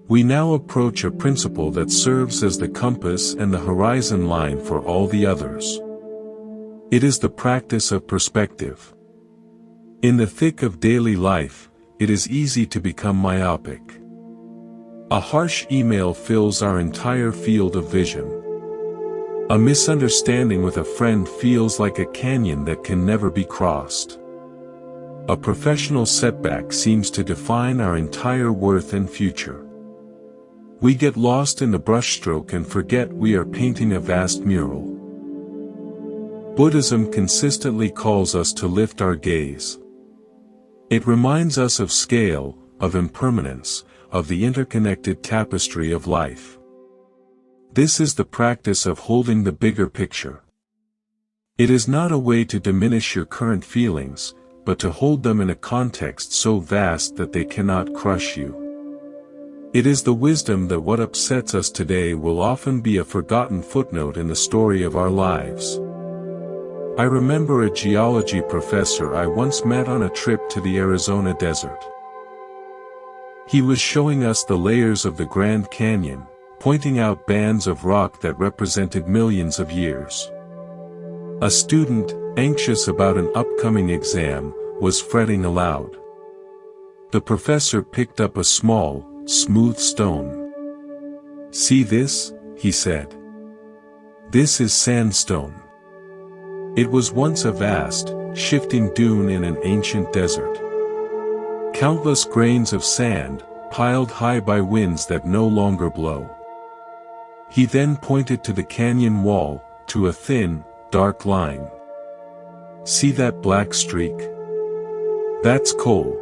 We now approach a principle that serves as the compass and the horizon line for all the others. It is the practice of perspective. In the thick of daily life, it is easy to become myopic. A harsh email fills our entire field of vision. A misunderstanding with a friend feels like a canyon that can never be crossed. A professional setback seems to define our entire worth and future. We get lost in the brushstroke and forget we are painting a vast mural. Buddhism consistently calls us to lift our gaze. It reminds us of scale, of impermanence, of the interconnected tapestry of life. This is the practice of holding the bigger picture. It is not a way to diminish your current feelings, but to hold them in a context so vast that they cannot crush you. It is the wisdom that what upsets us today will often be a forgotten footnote in the story of our lives. I remember a geology professor I once met on a trip to the Arizona desert. He was showing us the layers of the Grand Canyon, pointing out bands of rock that represented millions of years. A student, anxious about an upcoming exam, was fretting aloud. The professor picked up a small, smooth stone. "See this?" he said. "This is sandstone. It was once a vast, shifting dune in an ancient desert. Countless grains of sand, piled high by winds that no longer blow." He then pointed to the canyon wall, to a thin, dark line. "See that black streak? That's coal."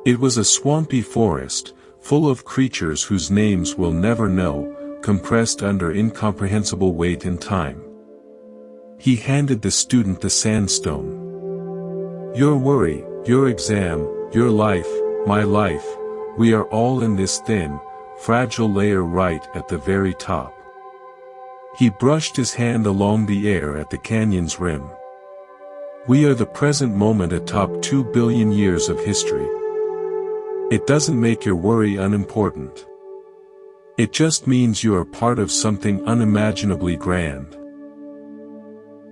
It was a swampy forest, full of creatures whose names we'll never know, compressed under incomprehensible weight and time. He handed the student the sandstone. "Your worry, your exam, Your life, my life, we are all in this thin, fragile layer right at the very top. He brushed his hand along the air at the canyon's rim. We are the present moment atop 2 billion years of history. It doesn't make your worry unimportant. It just means you are part of something unimaginably grand.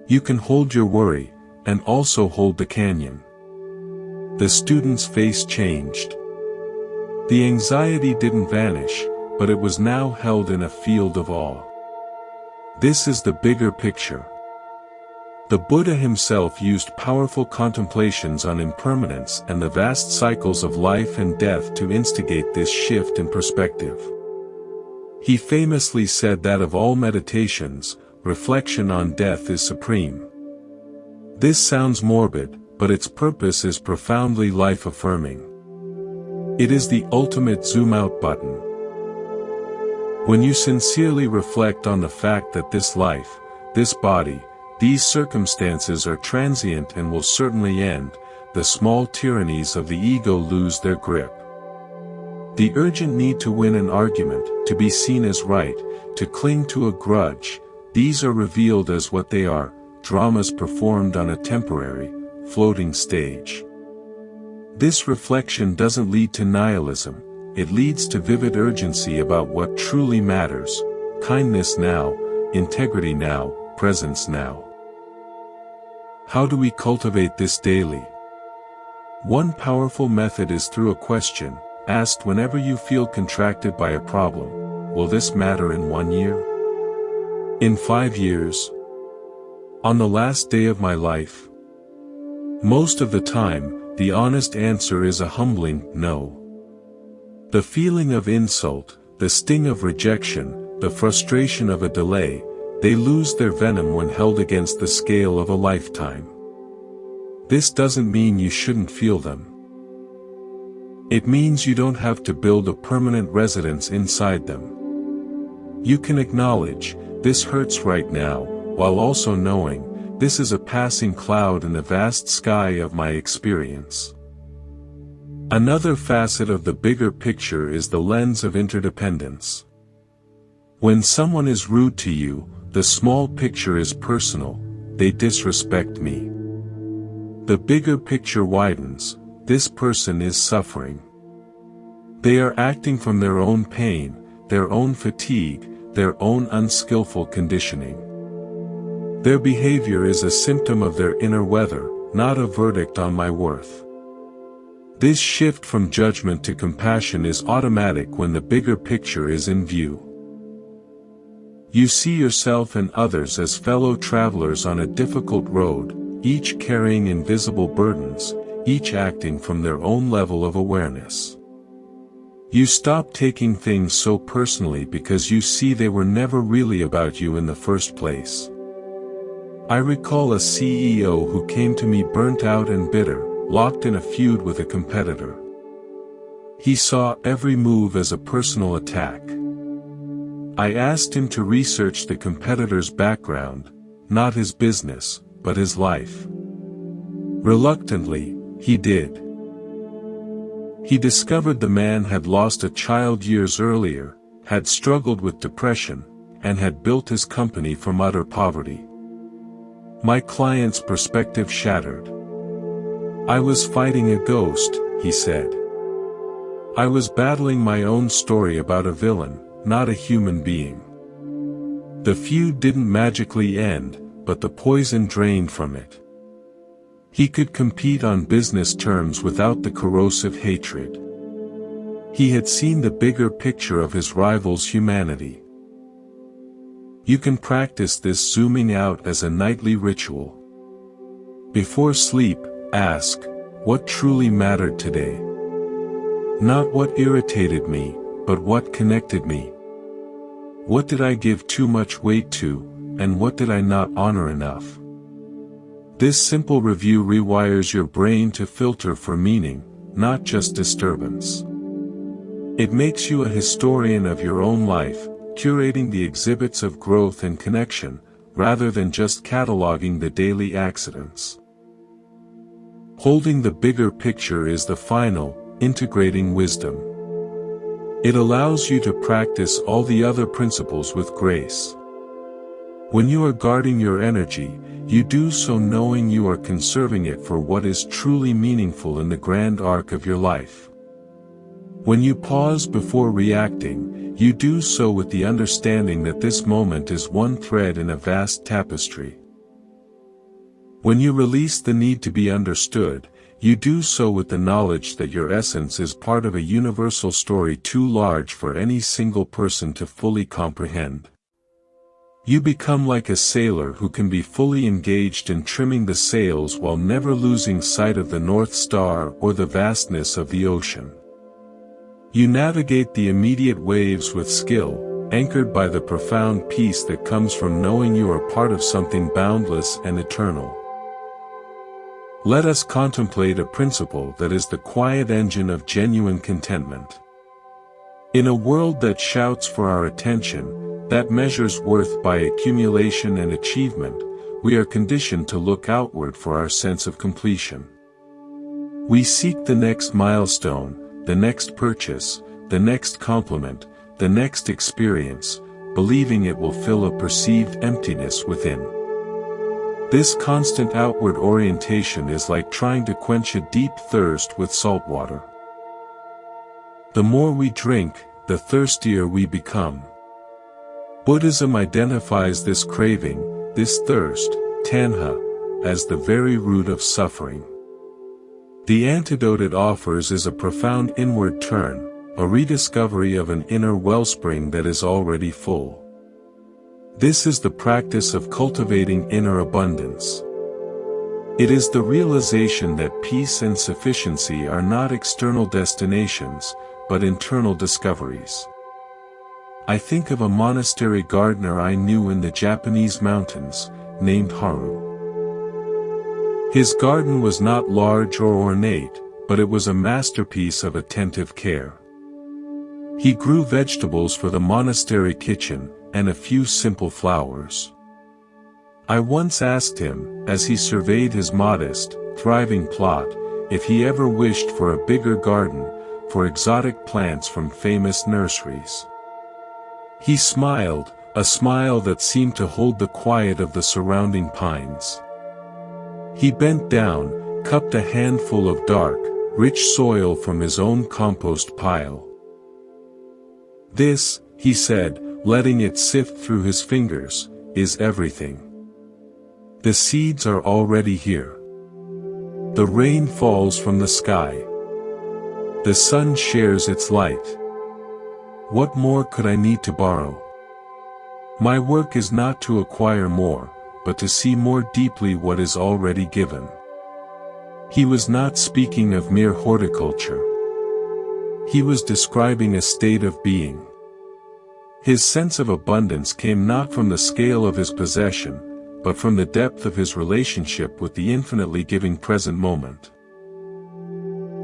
You can hold your worry, and also hold the canyon. The student's face changed. The anxiety didn't vanish, but it was now held in a field of awe. This is the bigger picture. The Buddha himself used powerful contemplations on impermanence and the vast cycles of life and death to instigate this shift in perspective. He famously said that of all meditations, reflection on death is supreme. This sounds morbid, but its purpose is profoundly life-affirming. It is the ultimate zoom-out button. When you sincerely reflect on the fact that this life, this body, these circumstances are transient and will certainly end, the small tyrannies of the ego lose their grip. The urgent need to win an argument, to be seen as right, to cling to a grudge, these are revealed as what they are, dramas performed on a temporary, floating stage. This reflection doesn't lead to nihilism, it leads to vivid urgency about what truly matters: kindness now, integrity now, presence now. How do we cultivate this daily? One powerful method is through a question, asked whenever you feel contracted by a problem. Will this matter in 1 year? In 5 years? On the last day of my life? Most of the time, the honest answer is a humbling no. The feeling of insult, the sting of rejection, the frustration of a delay, they lose their venom when held against the scale of a lifetime. This doesn't mean you shouldn't feel them. It means you don't have to build a permanent residence inside them. You can acknowledge, this hurts right now, while also knowing, this is a passing cloud in the vast sky of my experience. Another facet of the bigger picture is the lens of interdependence. When someone is rude to you, the small picture is personal, they disrespect me. The bigger picture widens, this person is suffering. They are acting from their own pain, their own fatigue, their own unskillful conditioning. Their behavior is a symptom of their inner weather, not a verdict on my worth. This shift from judgment to compassion is automatic when the bigger picture is in view. You see yourself and others as fellow travelers on a difficult road, each carrying invisible burdens, each acting from their own level of awareness. You stop taking things so personally because you see they were never really about you in the first place. I recall a CEO who came to me burnt out and bitter, locked in a feud with a competitor. He saw every move as a personal attack. I asked him to research the competitor's background, not his business, but his life. Reluctantly, he did. He discovered the man had lost a child years earlier, had struggled with depression, and had built his company from utter poverty. My client's perspective shattered. I was fighting a ghost, he said. I was battling my own story about a villain, not a human being. The feud didn't magically end, but the poison drained from it. He could compete on business terms without the corrosive hatred. He had seen the bigger picture of his rival's humanity. You can practice this zooming out as a nightly ritual. Before sleep, ask, what truly mattered today? Not what irritated me, but what connected me. What did I give too much weight to, and what did I not honor enough? This simple review rewires your brain to filter for meaning, not just disturbance. It makes you a historian of your own life, curating the exhibits of growth and connection, rather than just cataloging the daily accidents. Holding the bigger picture is the final, integrating wisdom. It allows you to practice all the other principles with grace. When you are guarding your energy, you do so knowing you are conserving it for what is truly meaningful in the grand arc of your life. When you pause before reacting, you do so with the understanding that this moment is one thread in a vast tapestry. When you release the need to be understood, you do so with the knowledge that your essence is part of a universal story too large for any single person to fully comprehend. You become like a sailor who can be fully engaged in trimming the sails while never losing sight of the North Star or the vastness of the ocean. You navigate the immediate waves with skill, anchored by the profound peace that comes from knowing you are part of something boundless and eternal. Let us contemplate a principle that is the quiet engine of genuine contentment. In a world that shouts for our attention, that measures worth by accumulation and achievement, we are conditioned to look outward for our sense of completion. We seek the next milestone, the next purchase, the next compliment, the next experience, believing it will fill a perceived emptiness within. This constant outward orientation is like trying to quench a deep thirst with salt water. The more we drink, the thirstier we become. Buddhism identifies this craving, this thirst, tanha, as the very root of suffering. The antidote it offers is a profound inward turn, a rediscovery of an inner wellspring that is already full. This is the practice of cultivating inner abundance. It is the realization that peace and sufficiency are not external destinations, but internal discoveries. I think of a monastery gardener I knew in the Japanese mountains, named Haru. His garden was not large or ornate, but it was a masterpiece of attentive care. He grew vegetables for the monastery kitchen, and a few simple flowers. I once asked him, as he surveyed his modest, thriving plot, if he ever wished for a bigger garden, for exotic plants from famous nurseries. He smiled, a smile that seemed to hold the quiet of the surrounding pines. He bent down, cupped a handful of dark, rich soil from his own compost pile. "This," he said, letting it sift through his fingers, "is everything. The seeds are already here. The rain falls from the sky. The sun shares its light. What more could I need to borrow? My work is not to acquire more, but to see more deeply what is already given." He was not speaking of mere horticulture. He was describing a state of being. His sense of abundance came not from the scale of his possession, but from the depth of his relationship with the infinitely giving present moment.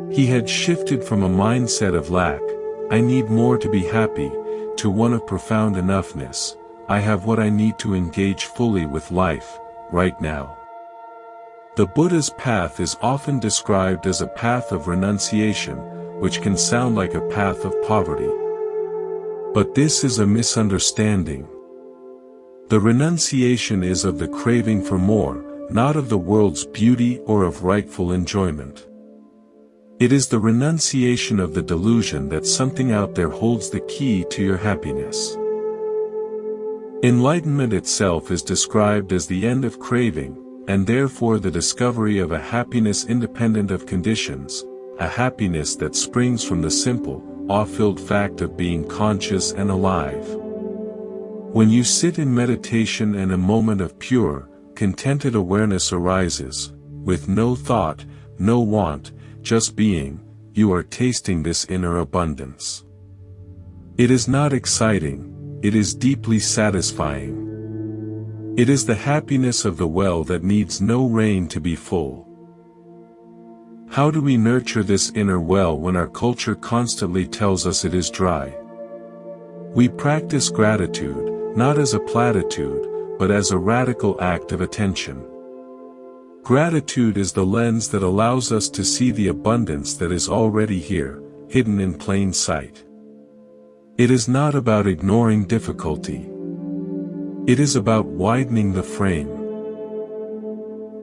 He had shifted from a mindset of lack, "I need more to be happy," to one of profound enoughness, "I have what I need to engage fully with life, right now." The Buddha's path is often described as a path of renunciation, which can sound like a path of poverty. But this is a misunderstanding. The renunciation is of the craving for more, not of the world's beauty or of rightful enjoyment. It is the renunciation of the delusion that something out there holds the key to your happiness. Enlightenment itself is described as the end of craving, and therefore the discovery of a happiness independent of conditions, a happiness that springs from the simple, awe-filled fact of being conscious and alive. When you sit in meditation and a moment of pure, contented awareness arises, with no thought, no want, just being, you are tasting this inner abundance. It is not exciting, it is deeply satisfying. It is the happiness of the well that needs no rain to be full. How do we nurture this inner well when our culture constantly tells us it is dry? We practice gratitude, not as a platitude, but as a radical act of attention. Gratitude is the lens that allows us to see the abundance that is already here, hidden in plain sight. It is not about ignoring difficulty. It is about widening the frame.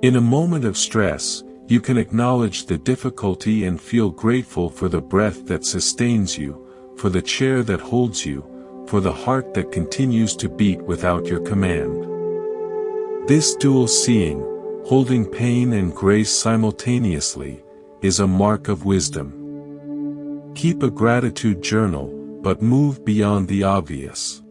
In a moment of stress, you can acknowledge the difficulty and feel grateful for the breath that sustains you, for the chair that holds you, for the heart that continues to beat without your command. This dual seeing, holding pain and grace simultaneously, is a mark of wisdom. Keep a gratitude journal, but move beyond the obvious.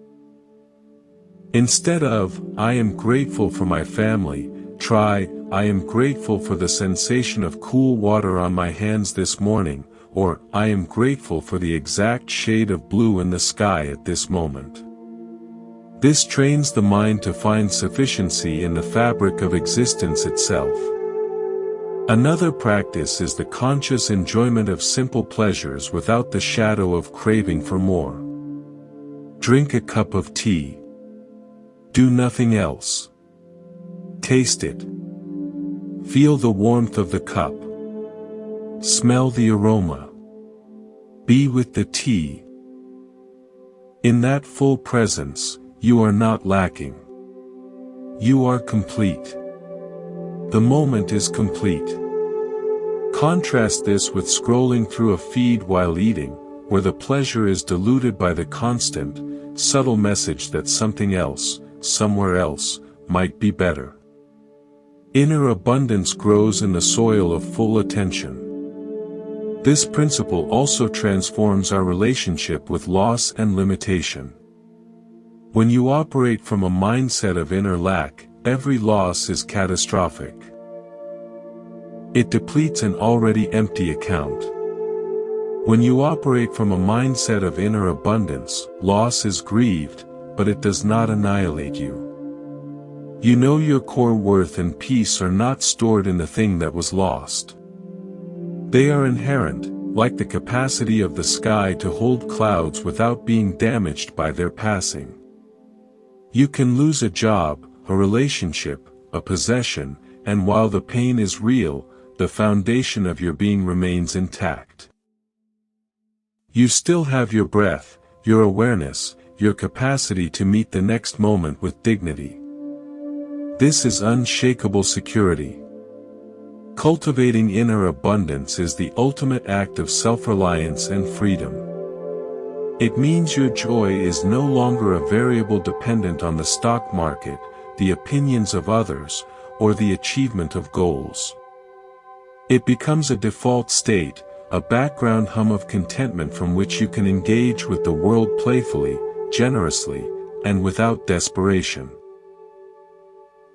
Instead of, "I am grateful for my family," try, "I am grateful for the sensation of cool water on my hands this morning," or, "I am grateful for the exact shade of blue in the sky at this moment." This trains the mind to find sufficiency in the fabric of existence itself. Another practice is the conscious enjoyment of simple pleasures without the shadow of craving for more. Drink a cup of tea. Do nothing else. Taste it. Feel the warmth of the cup. Smell the aroma. Be with the tea. In that full presence, you are not lacking. You are complete. The moment is complete. Contrast this with scrolling through a feed while eating, where the pleasure is diluted by the constant, subtle message that something else, somewhere else, might be better. Inner abundance grows in the soil of full attention. This principle also transforms our relationship with loss and limitation. When you operate from a mindset of inner lack, every loss is catastrophic. It depletes an already empty account. When you operate from a mindset of inner abundance, loss is grieved, but it does not annihilate you. You know your core worth and peace are not stored in the thing that was lost. They are inherent, like the capacity of the sky to hold clouds without being damaged by their passing. You can lose a job, a relationship, a possession, and while the pain is real, the foundation of your being remains intact. You still have your breath, your awareness, your capacity to meet the next moment with dignity. This is unshakable security. Cultivating inner abundance is the ultimate act of self-reliance and freedom. It means your joy is no longer a variable dependent on the stock market, the opinions of others, or the achievement of goals. It becomes a default state, a background hum of contentment from which you can engage with the world playfully, generously, and without desperation.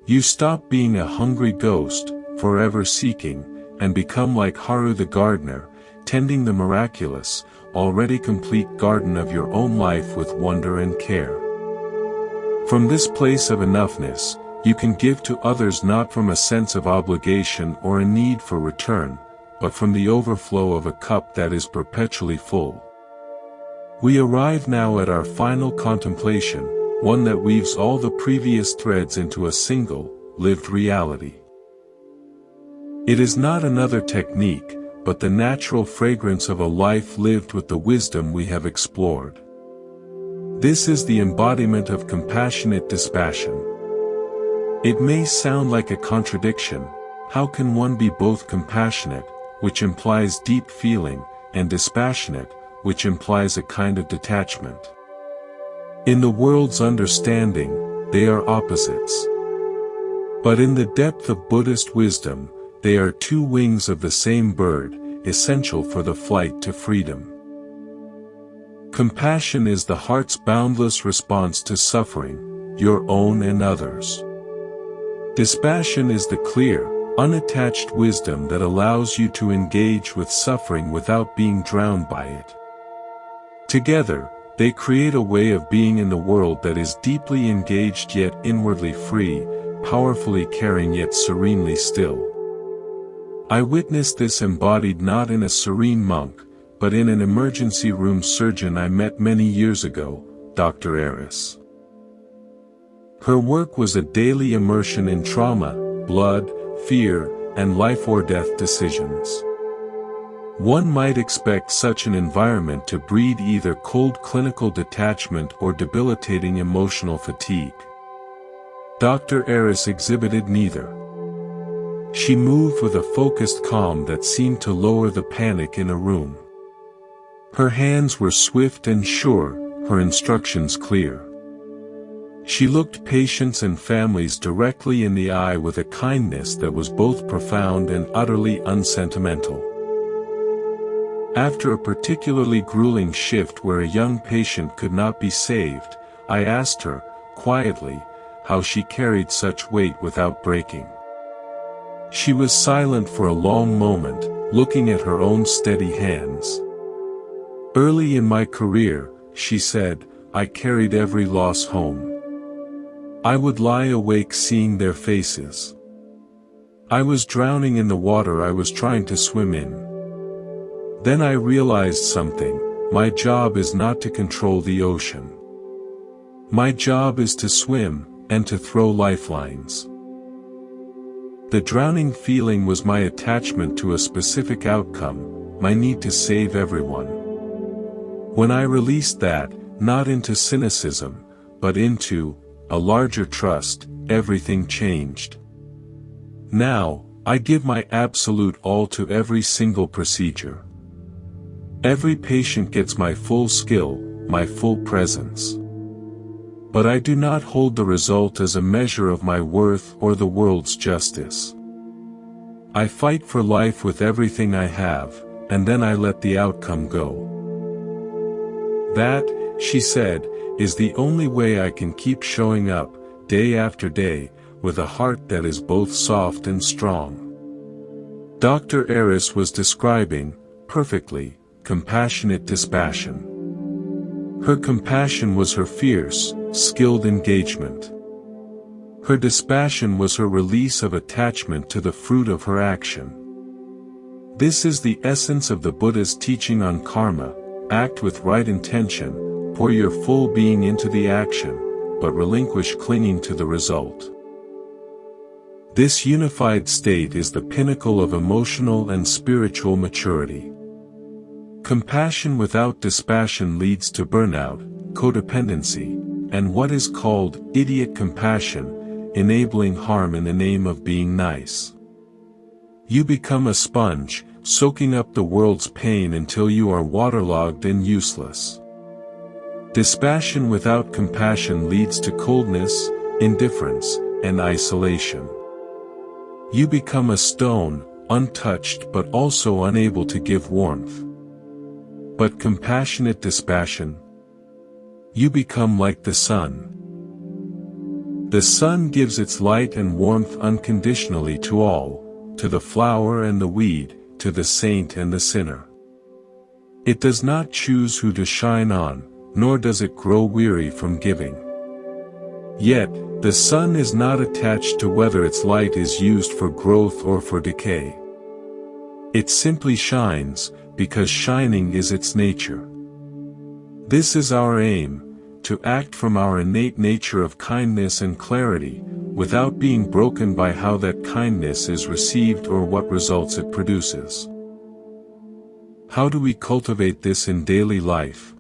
You stop being a hungry ghost, forever seeking, and become like Haru the gardener, tending the miraculous, already complete garden of your own life with wonder and care. From this place of enoughness, you can give to others not from a sense of obligation or a need for return, but from the overflow of a cup that is perpetually full. We arrive now at our final contemplation, one that weaves all the previous threads into a single, lived reality. It is not another technique, but the natural fragrance of a life lived with the wisdom we have explored. This is the embodiment of compassionate dispassion. It may sound like a contradiction. How can one be both compassionate, which implies deep feeling, and dispassionate, which implies a kind of detachment? In the world's understanding, they are opposites. But in the depth of Buddhist wisdom, they are two wings of the same bird, essential for the flight to freedom. Compassion is the heart's boundless response to suffering, your own and others. Dispassion is the clear, unattached wisdom that allows you to engage with suffering without being drowned by it. Together, they create a way of being in the world that is deeply engaged yet inwardly free, powerfully caring yet serenely still. I witnessed this embodied not in a serene monk, but in an emergency room surgeon I met many years ago, Dr. Eris. Her work was a daily immersion in trauma, blood, fear, and life or death decisions. One might expect such an environment to breed either cold clinical detachment or debilitating emotional fatigue. Dr. Eris exhibited neither. She moved with a focused calm that seemed to lower the panic in a room. Her hands were swift and sure, her instructions clear. She looked patients and families directly in the eye with a kindness that was both profound and utterly unsentimental. After a particularly grueling shift where a young patient could not be saved, I asked her, quietly, how she carried such weight without breaking. She was silent for a long moment, looking at her own steady hands. Early in my career, she said, I carried every loss home. I would lie awake seeing their faces. I was drowning in the water I was trying to swim in. Then I realized something: my job is not to control the ocean. My job is to swim, and to throw lifelines. The drowning feeling was my attachment to a specific outcome, my need to save everyone. When I released that, not into cynicism, but into a larger trust, everything changed. Now, I give my absolute all to every single procedure. Every patient gets my full skill, my full presence. But I do not hold the result as a measure of my worth or the world's justice. I fight for life with everything I have, and then I let the outcome go. That, she said, is the only way I can keep showing up, day after day, with a heart that is both soft and strong. Dr. Eris was describing, perfectly, compassionate dispassion. Her compassion was her fierce, skilled engagement. Her dispassion was her release of attachment to the fruit of her action. This is the essence of the Buddha's teaching on karma: act with right intention, pour your full being into the action, but relinquish clinging to the result. This unified state is the pinnacle of emotional and spiritual maturity. Compassion without dispassion leads to burnout, codependency, and what is called idiot compassion, enabling harm in the name of being nice. You become a sponge, soaking up the world's pain until you are waterlogged and useless. Dispassion without compassion leads to coldness, indifference, and isolation. You become a stone, untouched but also unable to give warmth. But compassionate dispassion, you become like the sun. The sun gives its light and warmth unconditionally to all, to the flower and the weed, to the saint and the sinner. It does not choose who to shine on, nor does it grow weary from giving. Yet, the sun is not attached to whether its light is used for growth or for decay. It simply shines, because shining is its nature. This is our aim, to act from our innate nature of kindness and clarity, without being broken by how that kindness is received or what results it produces. How do we cultivate this in daily life?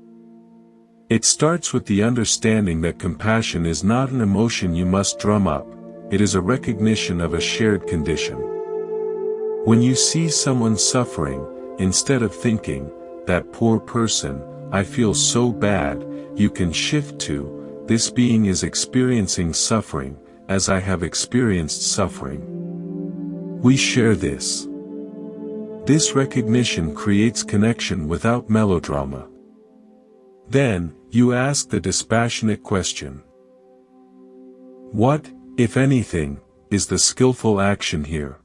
It starts with the understanding that compassion is not an emotion you must drum up, it is a recognition of a shared condition. When you see someone suffering, instead of thinking, that poor person, I feel so bad, you can shift to, this being is experiencing suffering, as I have experienced suffering. We share this. This recognition creates connection without melodrama. Then, you ask the dispassionate question. What, if anything, is the skillful action here?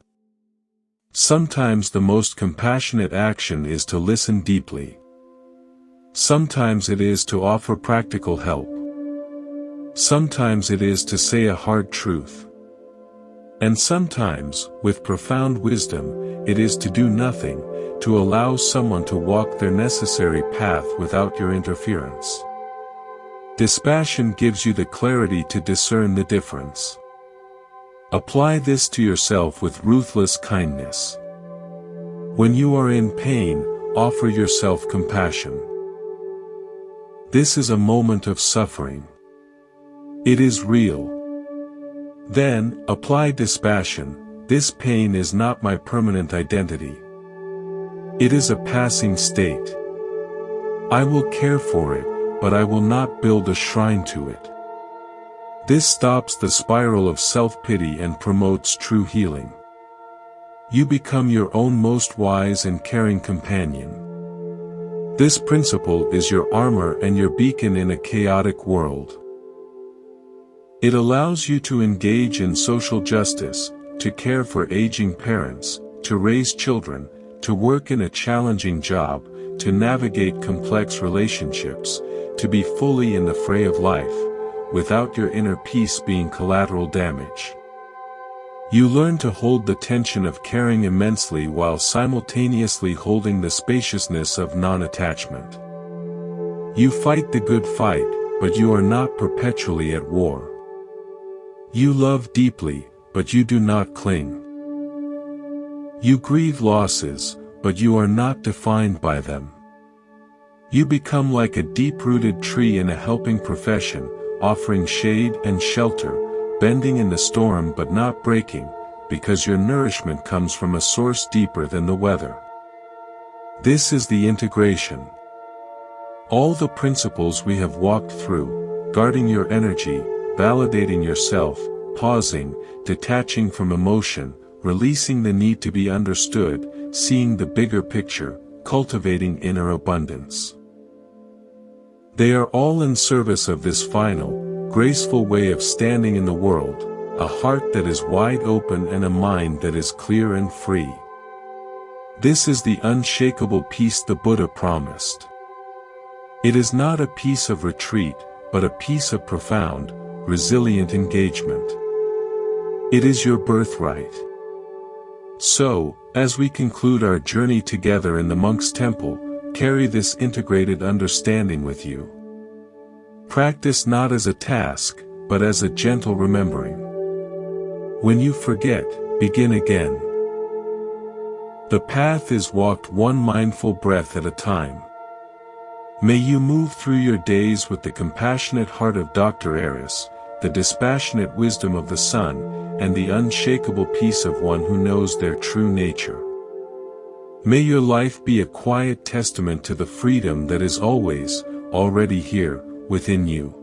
Sometimes the most compassionate action is to listen deeply. Sometimes it is to offer practical help. Sometimes it is to say a hard truth. And sometimes, with profound wisdom, it is to do nothing, to allow someone to walk their necessary path without your interference. Dispassion gives you the clarity to discern the difference. Apply this to yourself with ruthless kindness. When you are in pain, offer yourself compassion. This is a moment of suffering. It is real. Then, apply dispassion. This pain is not my permanent identity. It is a passing state. I will care for it, but I will not build a shrine to it. This stops the spiral of self-pity and promotes true healing. You become your own most wise and caring companion. This principle is your armor and your beacon in a chaotic world. It allows you to engage in social justice, to care for aging parents, to raise children, to work in a challenging job, to navigate complex relationships, to be fully in the fray of life, without your inner peace being collateral damage. You learn to hold the tension of caring immensely while simultaneously holding the spaciousness of non-attachment. You fight the good fight, but you are not perpetually at war. You love deeply, but you do not cling. You grieve losses, but you are not defined by them. You become like a deep-rooted tree in a helping profession, offering shade and shelter, bending in the storm but not breaking, because your nourishment comes from a source deeper than the weather. This is the integration. All the principles we have walked through, guarding your energy, validating yourself, pausing, detaching from emotion, releasing the need to be understood, seeing the bigger picture, cultivating inner abundance. They are all in service of this final, graceful way of standing in the world, a heart that is wide open and a mind that is clear and free. This is the unshakable peace the Buddha promised. It is not a peace of retreat, but a peace of profound, resilient engagement. It is your birthright. So, as we conclude our journey together in the monk's temple, carry this integrated understanding with you. Practice not as a task, but as a gentle remembering. When you forget, begin again. The path is walked one mindful breath at a time. May you move through your days with the compassionate heart of Dr. Eris, the dispassionate wisdom of the sun, and the unshakable peace of one who knows their true nature. May your life be a quiet testament to the freedom that is always, already here, within you.